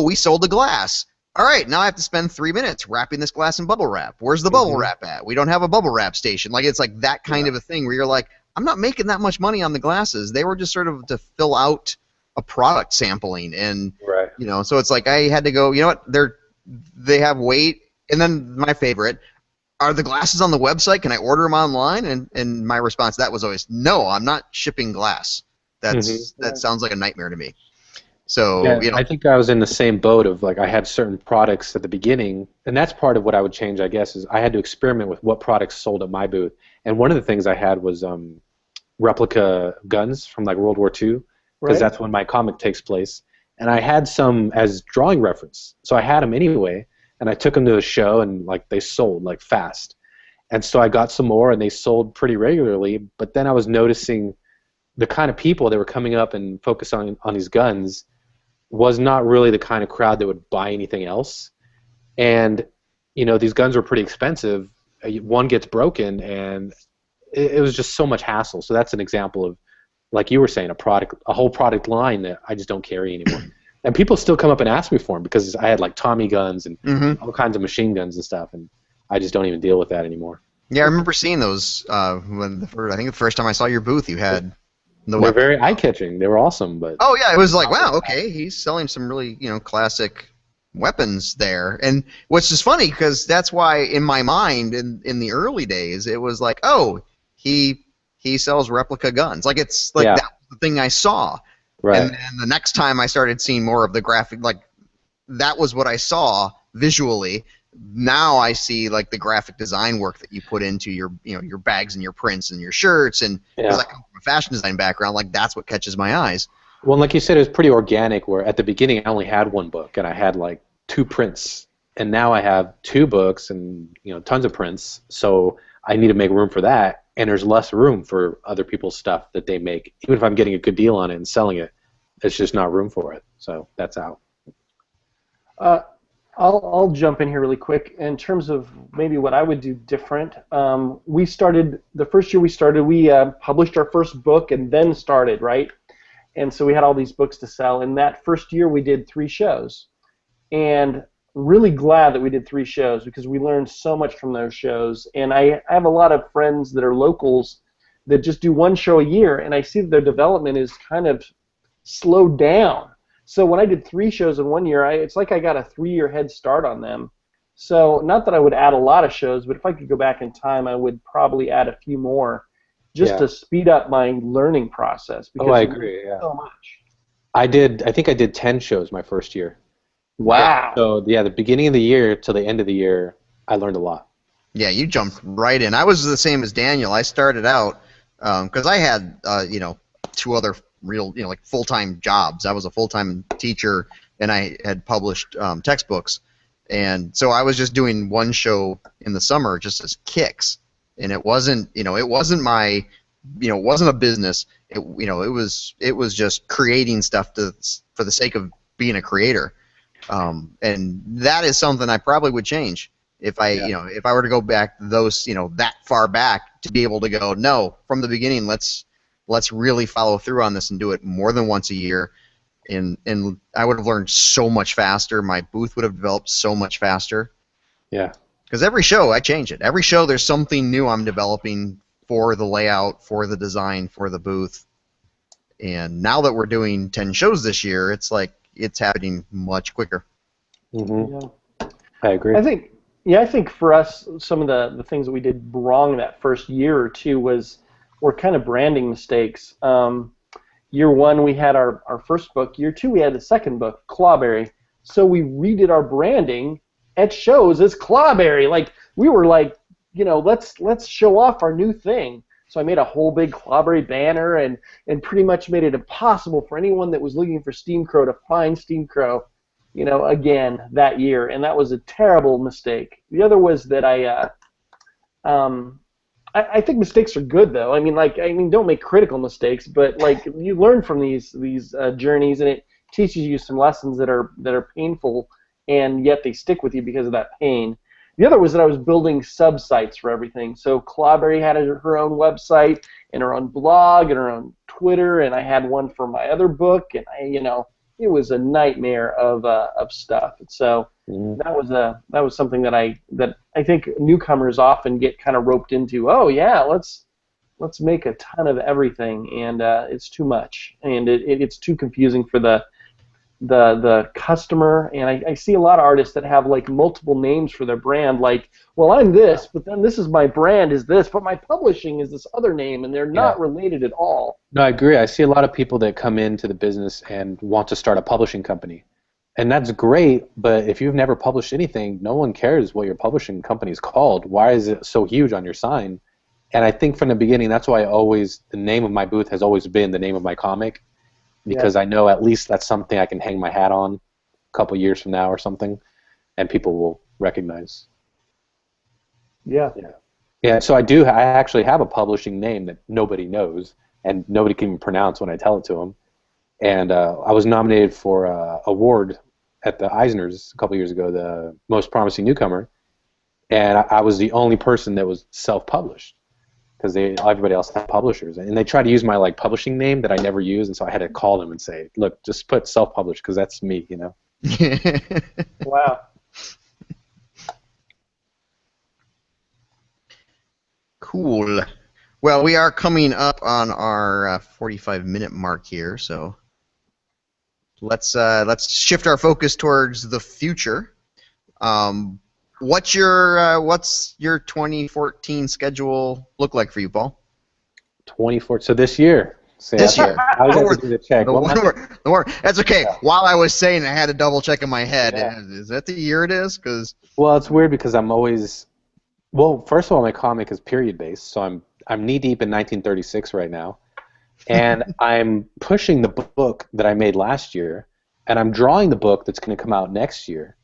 we sold the glass. All right, now I have to spend 3 minutes wrapping this glass in bubble wrap. Where's the bubble wrap at? We don't have a bubble wrap station. It's like that kind of a thing where you're like, I'm not making that much money on the glasses. They were just sort of to fill out a product sampling, and so it's like I had to go. They have weight, and then my favorite, are the glasses on the website? Can I order them online? And my response to that was always, no, I'm not shipping glass. That sounds like a nightmare to me. So I think I was in the same boat of I had certain products at the beginning, and that's part of what I would change, I guess, is I had to experiment with what products sold at my booth. And one of the things I had was replica guns from World War II. Because that's when my comic takes place. And I had some as drawing reference. So I had them anyway, and I took them to a show, and they sold fast. And so I got some more, and they sold pretty regularly. But then I was noticing the kind of people that were coming up and focusing on these guns was not really the kind of crowd that would buy anything else. And, you know, these guns were pretty expensive. One gets broken, and it was just so much hassle. So that's an example of, like you were saying, a whole product line that I just don't carry anymore. And people still come up and ask me for them because I had like Tommy guns and all kinds of machine guns and stuff, and I just don't even deal with that anymore. Yeah, I remember seeing those I think the first time I saw your booth, you had the They're very eye-catching. They were awesome, but oh yeah, it was like, wow, okay, he's selling some really, you know, classic weapons there. And what's just funny, because that's why in my mind in the early days it was like, oh, he sells replica guns. Like, it's like that was the thing I saw. Right. And then the next time I started seeing more of the graphic, like that was what I saw visually. Now I see like the graphic design work that you put into your, you know, your bags and your prints and your shirts, and because I come from a fashion design background, like that's what catches my eyes. Well, like you said, it was pretty organic. Where at the beginning I only had one book and I had like 2 prints, and now I have 2 books and, you know, tons of prints. So I need to make room for that, and there's less room for other people's stuff that they make. Even if I'm getting a good deal on it and selling it, there's just not room for it. So that's out. I'll jump in here really quick in terms of maybe what I would do different. We started the first year we published our first book and then started, right? And so we had all these books to sell. And that first year we did 3 shows, and really glad that we did 3 shows because we learned so much from those shows. And I have a lot of friends that are locals that just do 1 show a year, and I see that their development is kind of slowed down. So when I did 3 shows in 1 year, it's like I got a 3-year head start on them. So not that I would add a lot of shows, but if I could go back in time, I would probably add a few more just to speed up my learning process. Because I agree. Yeah. So much. I think I did 10 shows my first year. Wow. So the beginning of the year till the end of the year, I learned a lot. Yeah, you jumped right in. I was the same as Daniel. I started out because I had 2 other real, like full-time jobs. I was a full-time teacher, and I had published textbooks, and so I was just doing 1 show in the summer just as kicks, and it wasn't my, it wasn't a business. It was just creating stuff for the sake of being a creator, and that is something I probably would change if I were to go back those that far back, to be able to go, no, from the beginning, let's really follow through on this and do it more than once a year, and I would have learned so much faster. My booth would have developed so much faster. Yeah. Because every show I change it. Every show there's something new I'm developing for the layout, for the design, for the booth. And now that we're doing 10 shows this year, it's like it's happening much quicker. Mm-hmm. Yeah. I agree. I think for us, some of the things that we did wrong that first year or 2 were kind of branding mistakes. Year 1 we had our first book. Year 2 we had the second book, Clawberry. So we redid our branding at shows as Clawberry. Like, we were like, let's show off our new thing. So I made a whole big Clawberry banner and pretty much made it impossible for anyone that was looking for Steam Crow to find Steam Crow, again that year. And that was a terrible mistake. The other was that I think mistakes are good, though. I mean, don't make critical mistakes, but like, you learn from these journeys, and it teaches you some lessons that are painful, and yet they stick with you because of that pain. The other was that I was building sub-sites for everything. So Clawberry had her own website and her own blog and her own Twitter, and I had one for my other book, and it was a nightmare of stuff. And so that was something that I think newcomers often get kind of roped into. Oh yeah, let's make a ton of everything, and it's too much, and it's too confusing for the customer. And I see a lot of artists that have like multiple names for their brand, like, well, I'm this, but then this is my brand is this, but my publishing is this other name, and they're not related at all. No, I agree. I see a lot of people that come into the business and want to start a publishing company. And that's great, but if you've never published anything, no one cares what your publishing company is called. Why is it so huge on your sign? And I think from the beginning, that's why the name of my booth has always been the name of my comic, because I know at least that's something I can hang my hat on a couple years from now or something, and people will recognize. Yeah. So I actually have a publishing name that nobody knows, and nobody can even pronounce when I tell it to them. And I was nominated for an award at the Eisners a couple years ago, the Most Promising Newcomer, and I was the only person that was self-published because everybody else had publishers, and they tried to use my like publishing name that I never use, and so I had to call them and say, look, just put self-published because that's me, you know. Wow. Cool. Well, we are coming up on our 45-minute mark here, so let's shift our focus towards the future. What's your 2014 schedule look like for you, Paul? 24. So this year. This year. I was going to do the check. That's okay. Yeah. While I was saying, I had to double check in my head. Yeah. Is that the year it is? Well, it's weird because I'm always. Well, first of all, my comic is period based, so I'm knee deep in 1936 right now, and I'm pushing the book that I made last year, and I'm drawing the book that's going to come out next year,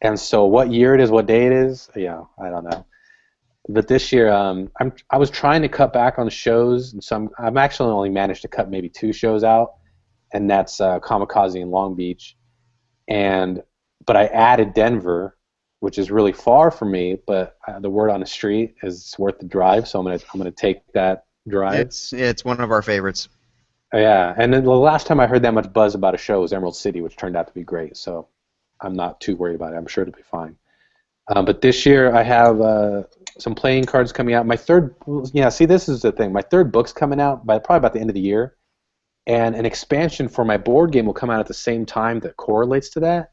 and so what year it is, what day it is, yeah, I don't know. But this year, I was trying to cut back on the shows, and so I'm actually only managed to cut maybe 2 shows out, and that's Kamikaze in Long Beach, but I added Denver, which is really far from me, but the word on the street is it's worth the drive, so I'm gonna take that drive. It's one of our favorites. Yeah, and then the last time I heard that much buzz about a show was Emerald City, which turned out to be great, so I'm not too worried about it. I'm sure it'll be fine. But this year I have some playing cards coming out. My third, see, this is the thing. My third book's coming out probably about the end of the year, and an expansion for my board game will come out at the same time that correlates to that.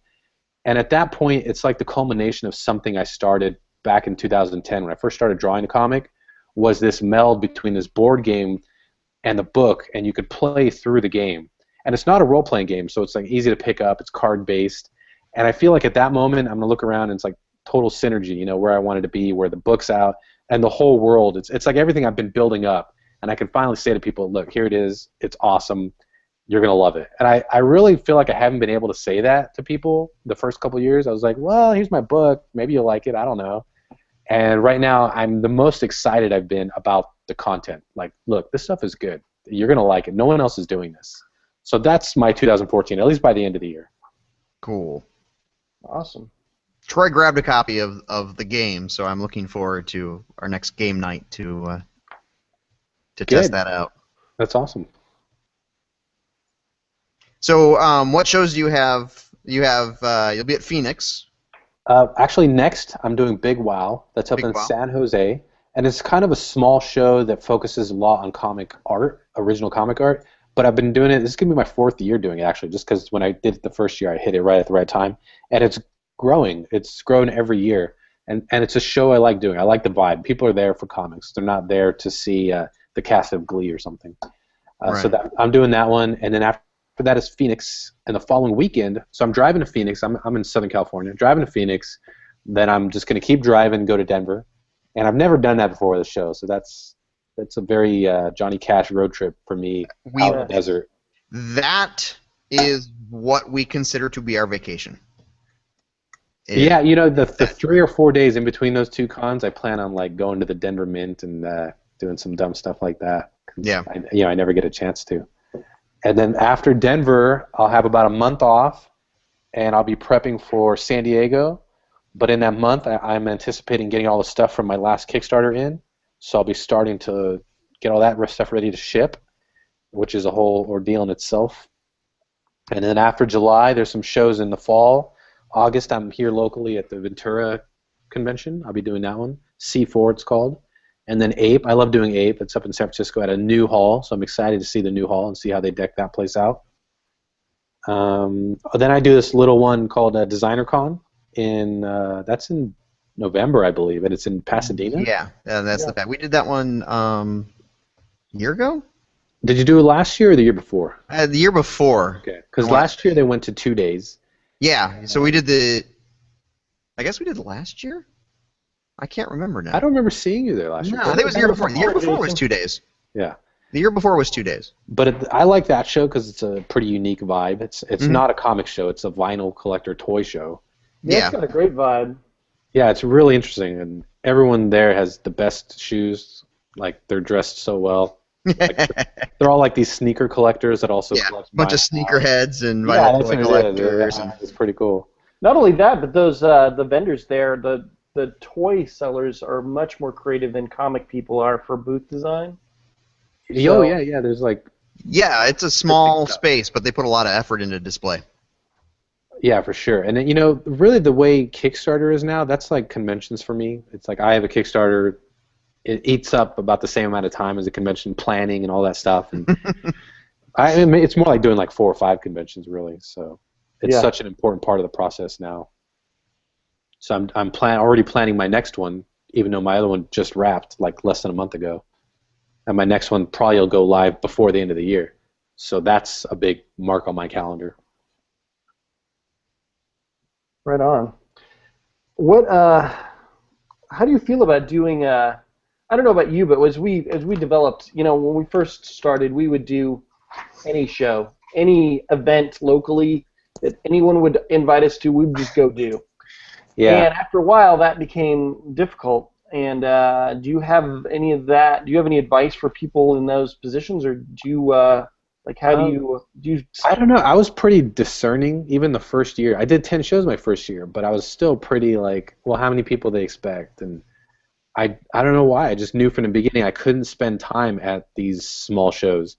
And at that point, it's like the culmination of something I started back in 2010 when I first started drawing a comic, was this meld between this board game and the book, and you could play through the game. And it's not a role-playing game, so it's like easy to pick up. It's card-based. And I feel like at that moment, I'm going to look around, and it's like total synergy, you know, where I wanted to be, where the book's out, and the whole world. It's like everything I've been building up, and I can finally say to people, look, here it is. It's awesome. You're going to love it. And I really feel like I haven't been able to say that to people the first couple of years. I was like, well, here's my book. Maybe you'll like it. I don't know. And right now, I'm the most excited I've been about the content. Like, look, this stuff is good. You're going to like it. No one else is doing this. So that's my 2014, at least by the end of the year. Cool. Awesome. Troy grabbed a copy of the game, so I'm looking forward to our next game night to test that out. That's awesome. So, what shows do you have? You'll be at Phoenix. Actually, next I'm doing Big Wow. That's up in San Jose, and it's kind of a small show that focuses a lot on comic art, original comic art. But I've been doing it. This is gonna be my 4th year doing it, actually, just because when I did it the first year, I hit it right at the right time, and it's growing. It's grown every year, and it's a show I like doing. I like the vibe. People are there for comics. They're not there to see the cast of Glee or something. Right. So I'm doing that one, and then after that is Phoenix, and the following weekend, so I'm driving to Phoenix. I'm in Southern California. Driving to Phoenix, then I'm just going to keep driving, go to Denver, and I've never done that before with a show, so that's a very Johnny Cash road trip for me out in the desert. That is what we consider to be our vacation. Yeah, you know, the 3 or 4 days in between those 2 cons, I plan on like going to the Denver Mint and doing some dumb stuff like that. Yeah. I never get a chance to. And then after Denver, I'll have about a month off, and I'll be prepping for San Diego. But in that month, I'm anticipating getting all the stuff from my last Kickstarter in. So I'll be starting to get all that stuff ready to ship, which is a whole ordeal in itself. And then after July, there's some shows in the fall. August, I'm here locally at the Ventura Convention. I'll be doing that one. C4, it's called. And then Ape, I love doing Ape. It's up in San Francisco at a new hall, so I'm excited to see the new hall and see how they deck that place out. Then I do this little one called Designer Con. That's in November, I believe, and it's in Pasadena. Yeah, that's the fact. We did that one a year ago? Did you do it last year or the year before? The year before. Okay, because last year they went to 2 days. Yeah, so we did I guess we did last year? I can't remember now. I don't remember seeing you there last year. No, I think it was the year before. The year before was 2 days. Yeah. The year before was 2 days. But I like that show because it's a pretty unique vibe. It's not a comic show. It's a vinyl collector toy show. Yeah, it's got a great vibe. Yeah, it's really interesting, and everyone there has the best shoes. Like, they're dressed so well. Like, they're all like these sneaker collectors that also collect bunch of vinyl. sneakerheads and Yeah, vinyl that's toy what it is. collectors. Yeah, it's pretty cool. Not only that, but those the vendors there, the toy sellers are much more creative than comic people are for booth design. Oh yeah, yeah. There's like Yeah, it's a small space, but they put a lot of effort into display. yeah, for sure. And then, really the way Kickstarter is now, that's like conventions for me. It's like I have a Kickstarter. It eats up about the same amount of time as a convention planning and all that stuff. And it's more like doing like 4 or 5 conventions really. So it's such an important part of the process now. So I'm already planning my next one, even though my other one just wrapped like less than a month ago. And my next one probably will go live before the end of the year. So that's a big mark on my calendar. Right on. What? How do you feel about doing? I don't know about you, but as we developed, when we first started, we would do any show, any event locally that anyone would invite us to, we'd just go do. Yeah. And after a while, that became difficult. And do you have any of that? Do you have any advice for people in those positions, or do you how do you? I don't know. I was pretty discerning even the first year. I did 10 shows my first year, but I was still pretty like, well, how many people they expect? And I don't know why. I just knew from the beginning I couldn't spend time at these small shows.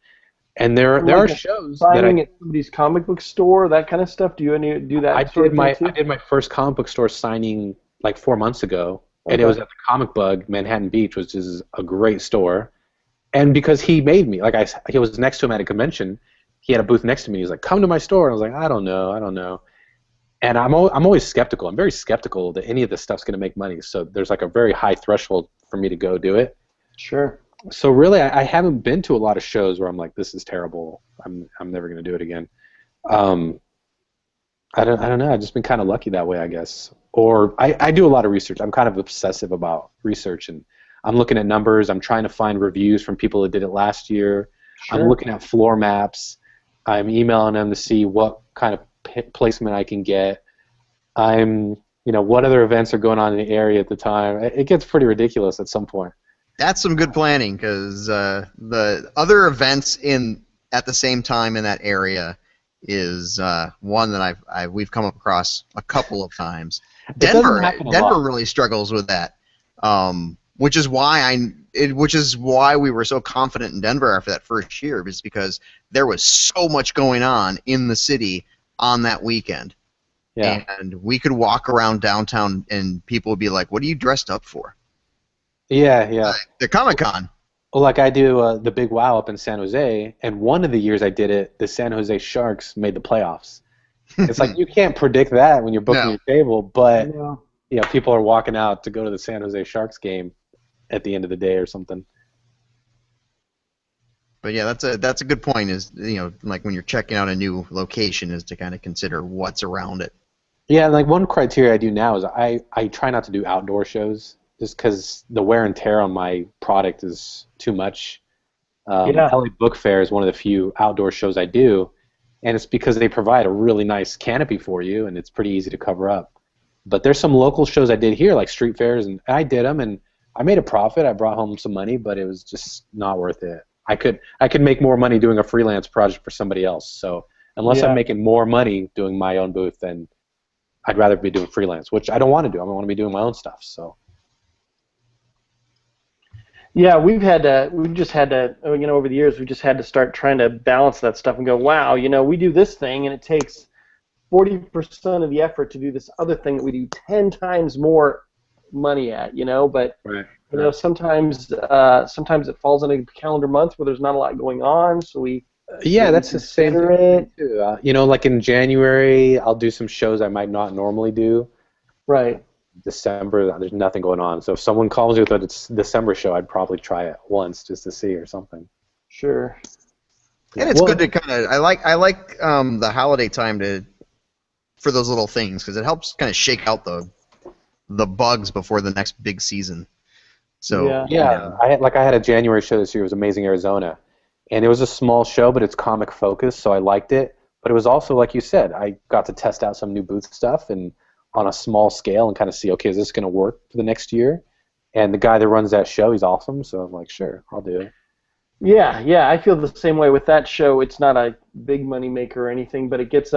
And there are shows signing at somebody's comic book store, that kind of stuff. Do you do that? I did my first comic book store signing like 4 months ago, and it was at the Comic Bug, Manhattan Beach, which is a great store. And because he made me, he was next to him at a convention, he had a booth next to me. He was like, "Come to my store." And I was like, "I don't know." And I'm always skeptical. I'm very skeptical that any of this stuff's going to make money. So there's like a very high threshold for me to go do it. Sure. So really, I haven't been to a lot of shows where I'm like, "This is terrible. I'm never going to do it again." I don't know. I've just been kind of lucky that way, I guess. Or I do a lot of research. I'm kind of obsessive about research, and I'm looking at numbers. I'm trying to find reviews from people that did it last year. Sure. I'm looking at floor maps. I'm emailing them to see what kind of placement I can get. What other events are going on in the area at the time. It gets pretty ridiculous at some point. That's some good planning, because the other events at the same time in that area is one that we've come across a couple of times. Denver really struggles with that, which is why we were so confident in Denver after that first year, is because there was so much going on in the city on that weekend. Yeah. And we could walk around downtown and people would be like, "What are you dressed up for?" Yeah. The Comic-Con. Well, like I do the Big Wow up in San Jose, and one of the years I did it, the San Jose Sharks made the playoffs. It's like you can't predict that when you're booking your table, but people are walking out to go to the San Jose Sharks game at the end of the day or something. But yeah, that's a good point. Is like when you're checking out a new location, is to kind of consider what's around it. Yeah, like one criteria I do now is I try not to do outdoor shows just because the wear and tear on my product is too much. LA Book Fair is one of the few outdoor shows I do, and it's because they provide a really nice canopy for you, and it's pretty easy to cover up. But there's some local shows I did here, like street fairs, and I did them, and I made a profit. I brought home some money, but it was just not worth it. I could make more money doing a freelance project for somebody else. So unless I'm making more money doing my own booth, then I'd rather be doing freelance, which I don't want to do. I want to be doing my own stuff. So. Yeah, we've just had to, over the years, we've just had to start trying to balance that stuff and go, wow, we do this thing and it takes 40% of the effort to do this other thing that we do 10 times more money at, but sometimes it falls in a calendar month where there's not a lot going on, so that's the same thing too. Like in January, I'll do some shows I might not normally do. Right. December, there's nothing going on. So if someone calls you with a December show, I'd probably try it once just to see or something. Sure. And it's good to kind of I like the holiday time for those little things, because it helps kind of shake out the bugs before the next big season. So I had a January show this year. It was Amazing Arizona, and it was a small show, but it's comic focused, so I liked it. But it was also, like you said, I got to test out some new booth stuff and on a small scale and kind of see, okay, is this going to work for the next year? And the guy that runs that show, he's awesome, so I'm like, sure, I'll do it. Yeah, I feel the same way with that show. It's not a big money maker or anything, but it gets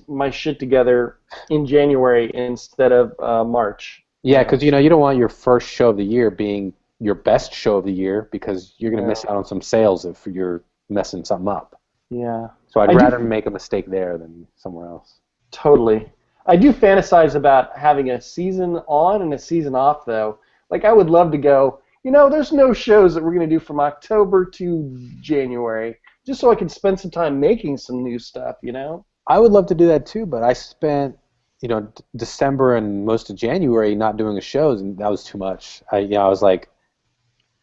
my shit together in January instead of March. Yeah, because you don't want your first show of the year being your best show of the year because you're going to miss out on some sales if you're messing something up. Yeah. So I'd I rather do make a mistake there than somewhere else. totally. I do fantasize about having a season on and a season off, though. Like, I would love to go, there's no shows that we're going to do from October to January, just so I can spend some time making some new stuff. I would love to do that too, but I spent December and most of January not doing the shows, and that was too much. I was like,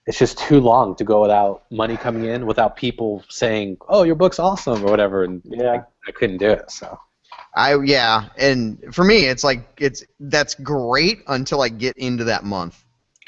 it's just too long to go without money coming in, without people saying, "Oh, your book's awesome" or whatever, and I couldn't do it. So. And for me, it's like that's great until I get into that month.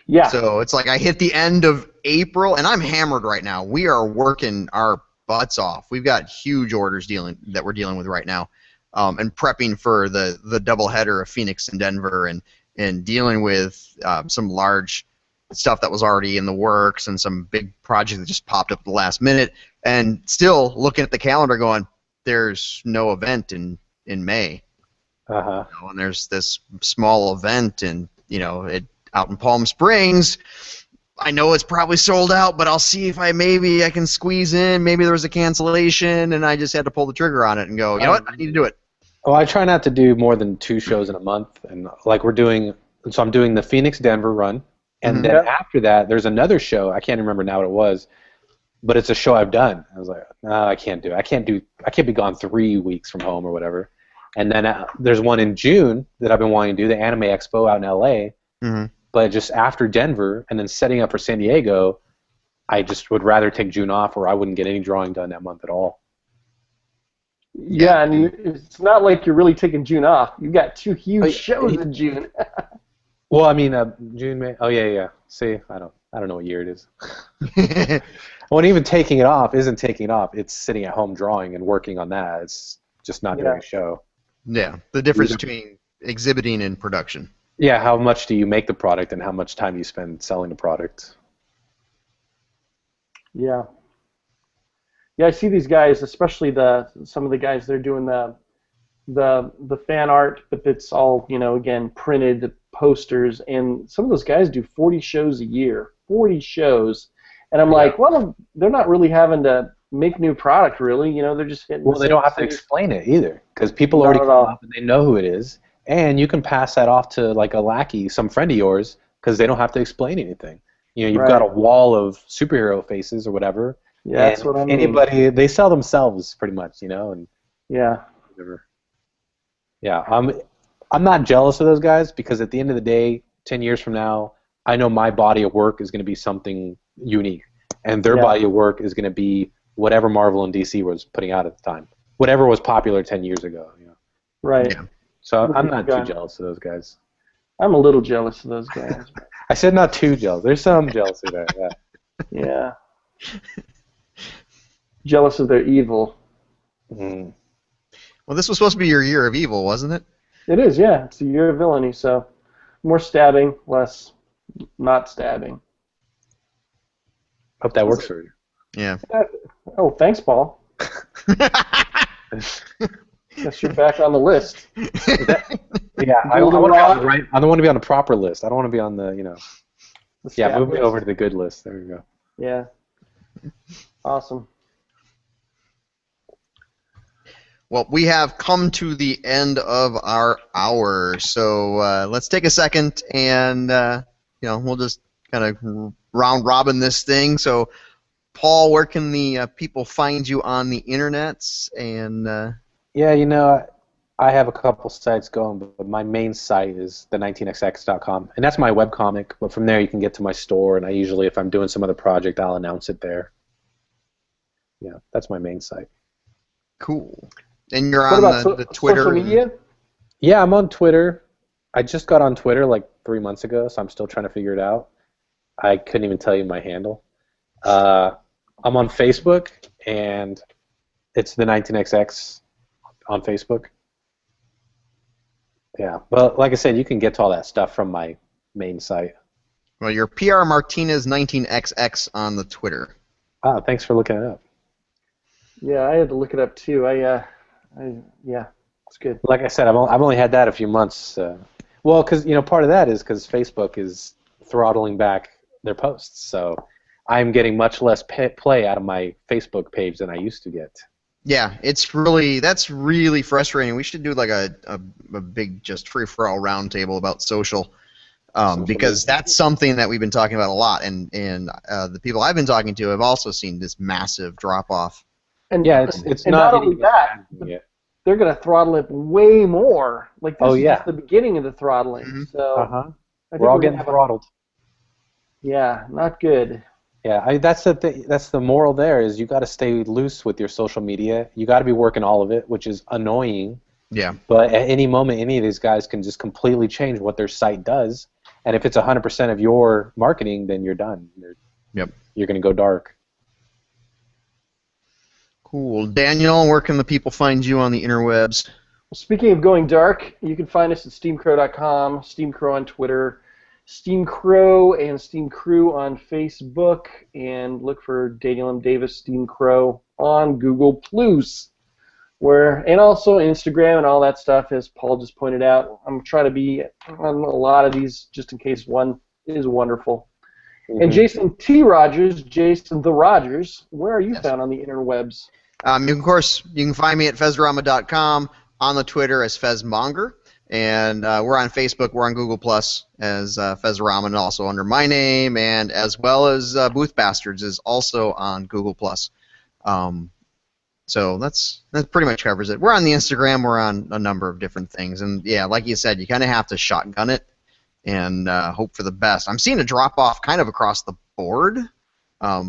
Yeah. So it's like I hit the end of April, and I'm hammered right now. We are working our butts off. We've got huge orders that we're dealing with right now, and prepping for the doubleheader of Phoenix and Denver, and dealing with some large stuff that was already in the works and some big project that just popped up at the last minute, and still looking at the calendar going, there's no event in May. And there's this small event and out in Palm Springs. I know it's probably sold out, but I'll see if I can squeeze in. Maybe there was a cancellation and I just had to pull the trigger on it and go, you know what, I need to do it. Well, I try not to do more than 2 shows in a month, and like I'm doing the Phoenix Denver run, and then after that there's another show. I can't remember now what it was, but it's a show I've done. I was like, no, I can't do it. I can't be gone 3 weeks from home or whatever. And then there's one in June that I've been wanting to do, the Anime Expo out in LA. But just after Denver and then setting up for San Diego, I just would rather take June off, or I wouldn't get any drawing done that month at all. Yeah, and it's not like you're really taking June off. You've got 2 huge shows in June. Well, I mean, June, May. Oh yeah. See, I don't know what year it is. Well, even taking it off isn't taking it off. It's sitting at home drawing and working on that. It's just not doing a show. Yeah, the difference between exhibiting and production. Yeah, how much do you make the product and how much time you spend selling the product? Yeah. Yeah, I see these guys, especially some of the guys that are doing the fan art, but it's all, again, printed posters, and some of those guys do 40 shows a year. 40 shows. And I'm like, well, they're not really having to make new product, really. They're just hitting. Well, they don't have to explain it either, because people already come up and they know who it is, and you can pass that off to like a lackey, some friend of yours, because they don't have to explain anything. You've got a wall of superhero faces or whatever. Yeah, that's what I mean. Anybody, they sell themselves pretty much, and whatever. Yeah, I'm not jealous of those guys, because at the end of the day, 10 years from now, I know my body of work is going to be something unique, and their body of work is going to be whatever Marvel and DC was putting out at the time, whatever was popular 10 years ago. Right. Yeah. So I'm not too jealous of those guys. I'm a little jealous of those guys. I said not too jealous. There's some jealousy there. Yeah. Jealous of their evil. Well, this was supposed to be your year of evil, wasn't it? It is, yeah. It's a year of villainy, so more stabbing, less not stabbing. Hope that works for you. Yeah. Oh, thanks, Paul. Guess you're back on the list. Yeah, I don't want to be on the proper list. I don't want to be on the, Yeah, move me over to the good list. There we go. Yeah. Awesome. Well, we have come to the end of our hour, so let's take a second and we'll just kind of round robin this thing. So, Paul, where can the people find you on the internets? And yeah, I have a couple sites going, but my main site is the19xx.com, and that's my webcomic. But from there, you can get to my store, and I usually, if I'm doing some other project, I'll announce it there. Yeah, that's my main site. Cool. And you're on the Twitter? Social media? Yeah, I'm on Twitter. I just got on Twitter like 3 months ago, so I'm still trying to figure it out. I couldn't even tell you my handle. I'm on Facebook, and it's the 19xx on Facebook. Yeah, but like I said, you can get to all that stuff from my main site. Well, you're PR Martinez 19xx on the Twitter. Ah, thanks for looking it up. Yeah, I had to look it up too. Yeah, it's good. Like I said, I've only had that a few months. Well, because part of that is because Facebook is throttling back their posts, so I'm getting much less play out of my Facebook page than I used to get. Yeah, that's really frustrating. We should do like a big just free for all roundtable about social. Because that's something that we've been talking about a lot, and the people I've been talking to have also seen this massive drop off. And yeah, it's not only that, they're going to throttle it way more. Like this is just the beginning of the throttling. Mm-hmm. So we're all getting throttled. Yeah, not good. Yeah, that's the moral there is you got to stay loose with your social media. You got to be working all of it, which is annoying. Yeah. But at any moment, any of these guys can just completely change what their site does. And if it's 100% of your marketing, then you're done. You're going to go dark. Cool. Daniel, where can the people find you on the interwebs? Well, speaking of going dark, you can find us at steamcrow.com, Steamcrow on Twitter, Steamcrow and Steamcrew on Facebook, and look for Daniel M. Davis Steamcrow on Google+. And also Instagram and all that stuff, as Paul just pointed out. I'm trying to be on a lot of these just in case one is wonderful. Mm-hmm. And Jason T. Rodgers, Jason the Rodgers, where are you found on the interwebs? Of course, you can find me at fezdrama.com, on the Twitter as Fezmonger, and we're on Facebook, we're on Google Plus as Fezdrama, and also under my name, and as well as Booth Bastards is also on Google Plus. So that pretty much covers it. We're on the Instagram, we're on a number of different things, and yeah, like you said, you kind of have to shotgun it and hope for the best. I'm seeing a drop-off kind of across the board.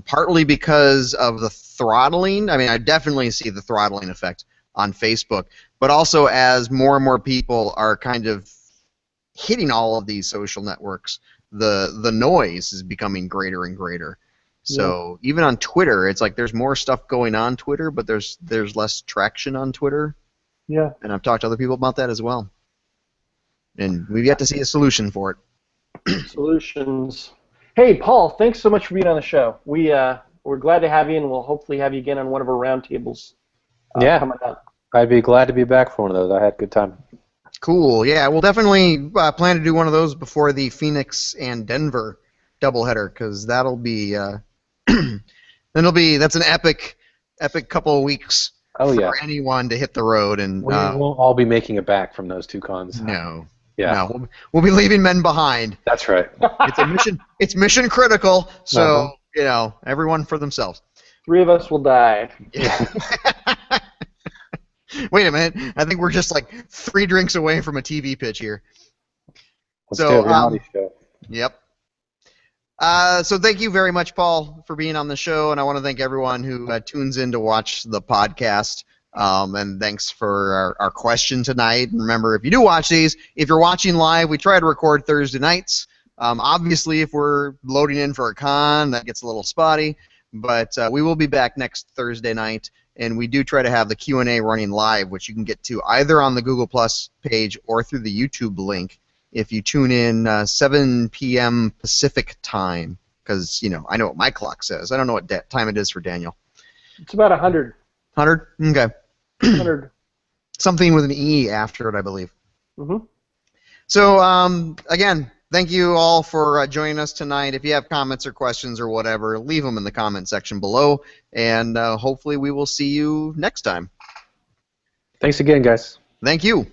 Partly because of the throttling. I mean, I definitely see the throttling effect on Facebook, but also as more and more people are kind of hitting all of these social networks, the noise is becoming greater and greater. So even on Twitter, it's like there's more stuff going on Twitter, but there's less traction on Twitter. Yeah. And I've talked to other people about that as well. And we've yet to see a solution for it. Solutions. Hey, Paul, thanks so much for being on the show. We're glad to have you, and we'll hopefully have you again on one of our roundtables coming up. I'd be glad to be back for one of those. I had a good time. Cool. Yeah, we'll definitely plan to do one of those before the Phoenix and Denver doubleheader, because that'll be that's an epic couple of weeks for anyone to hit the road. And we won't all be making it back from those two cons. No. Yeah. No, we'll be leaving men behind. That's right. It's a mission. It's mission critical. So everyone for themselves. 3 of us will die. Yeah. Wait a minute. I think we're just like 3 drinks away from a TV pitch here. Let's do a reality show. Yep. So thank you very much, Paul, for being on the show, and I want to thank everyone who tunes in to watch the podcast. And thanks for our question tonight. And remember, if you do watch these, if you're watching live, we try to record Thursday nights. Obviously, if we're loading in for a con, that gets a little spotty. But we will be back next Thursday night, and we do try to have the Q&A running live, which you can get to either on the Google Plus page or through the YouTube link if you tune in 7 p.m. Pacific time, because I know what my clock says. I don't know what time it is for Daniel. It's about 100. 100? Okay. 100. Something with an E after it, I believe. Mm-hmm. So, again, thank you all for joining us tonight. If you have comments or questions or whatever, leave them in the comment section below, and hopefully we will see you next time. Thanks again, guys. Thank you.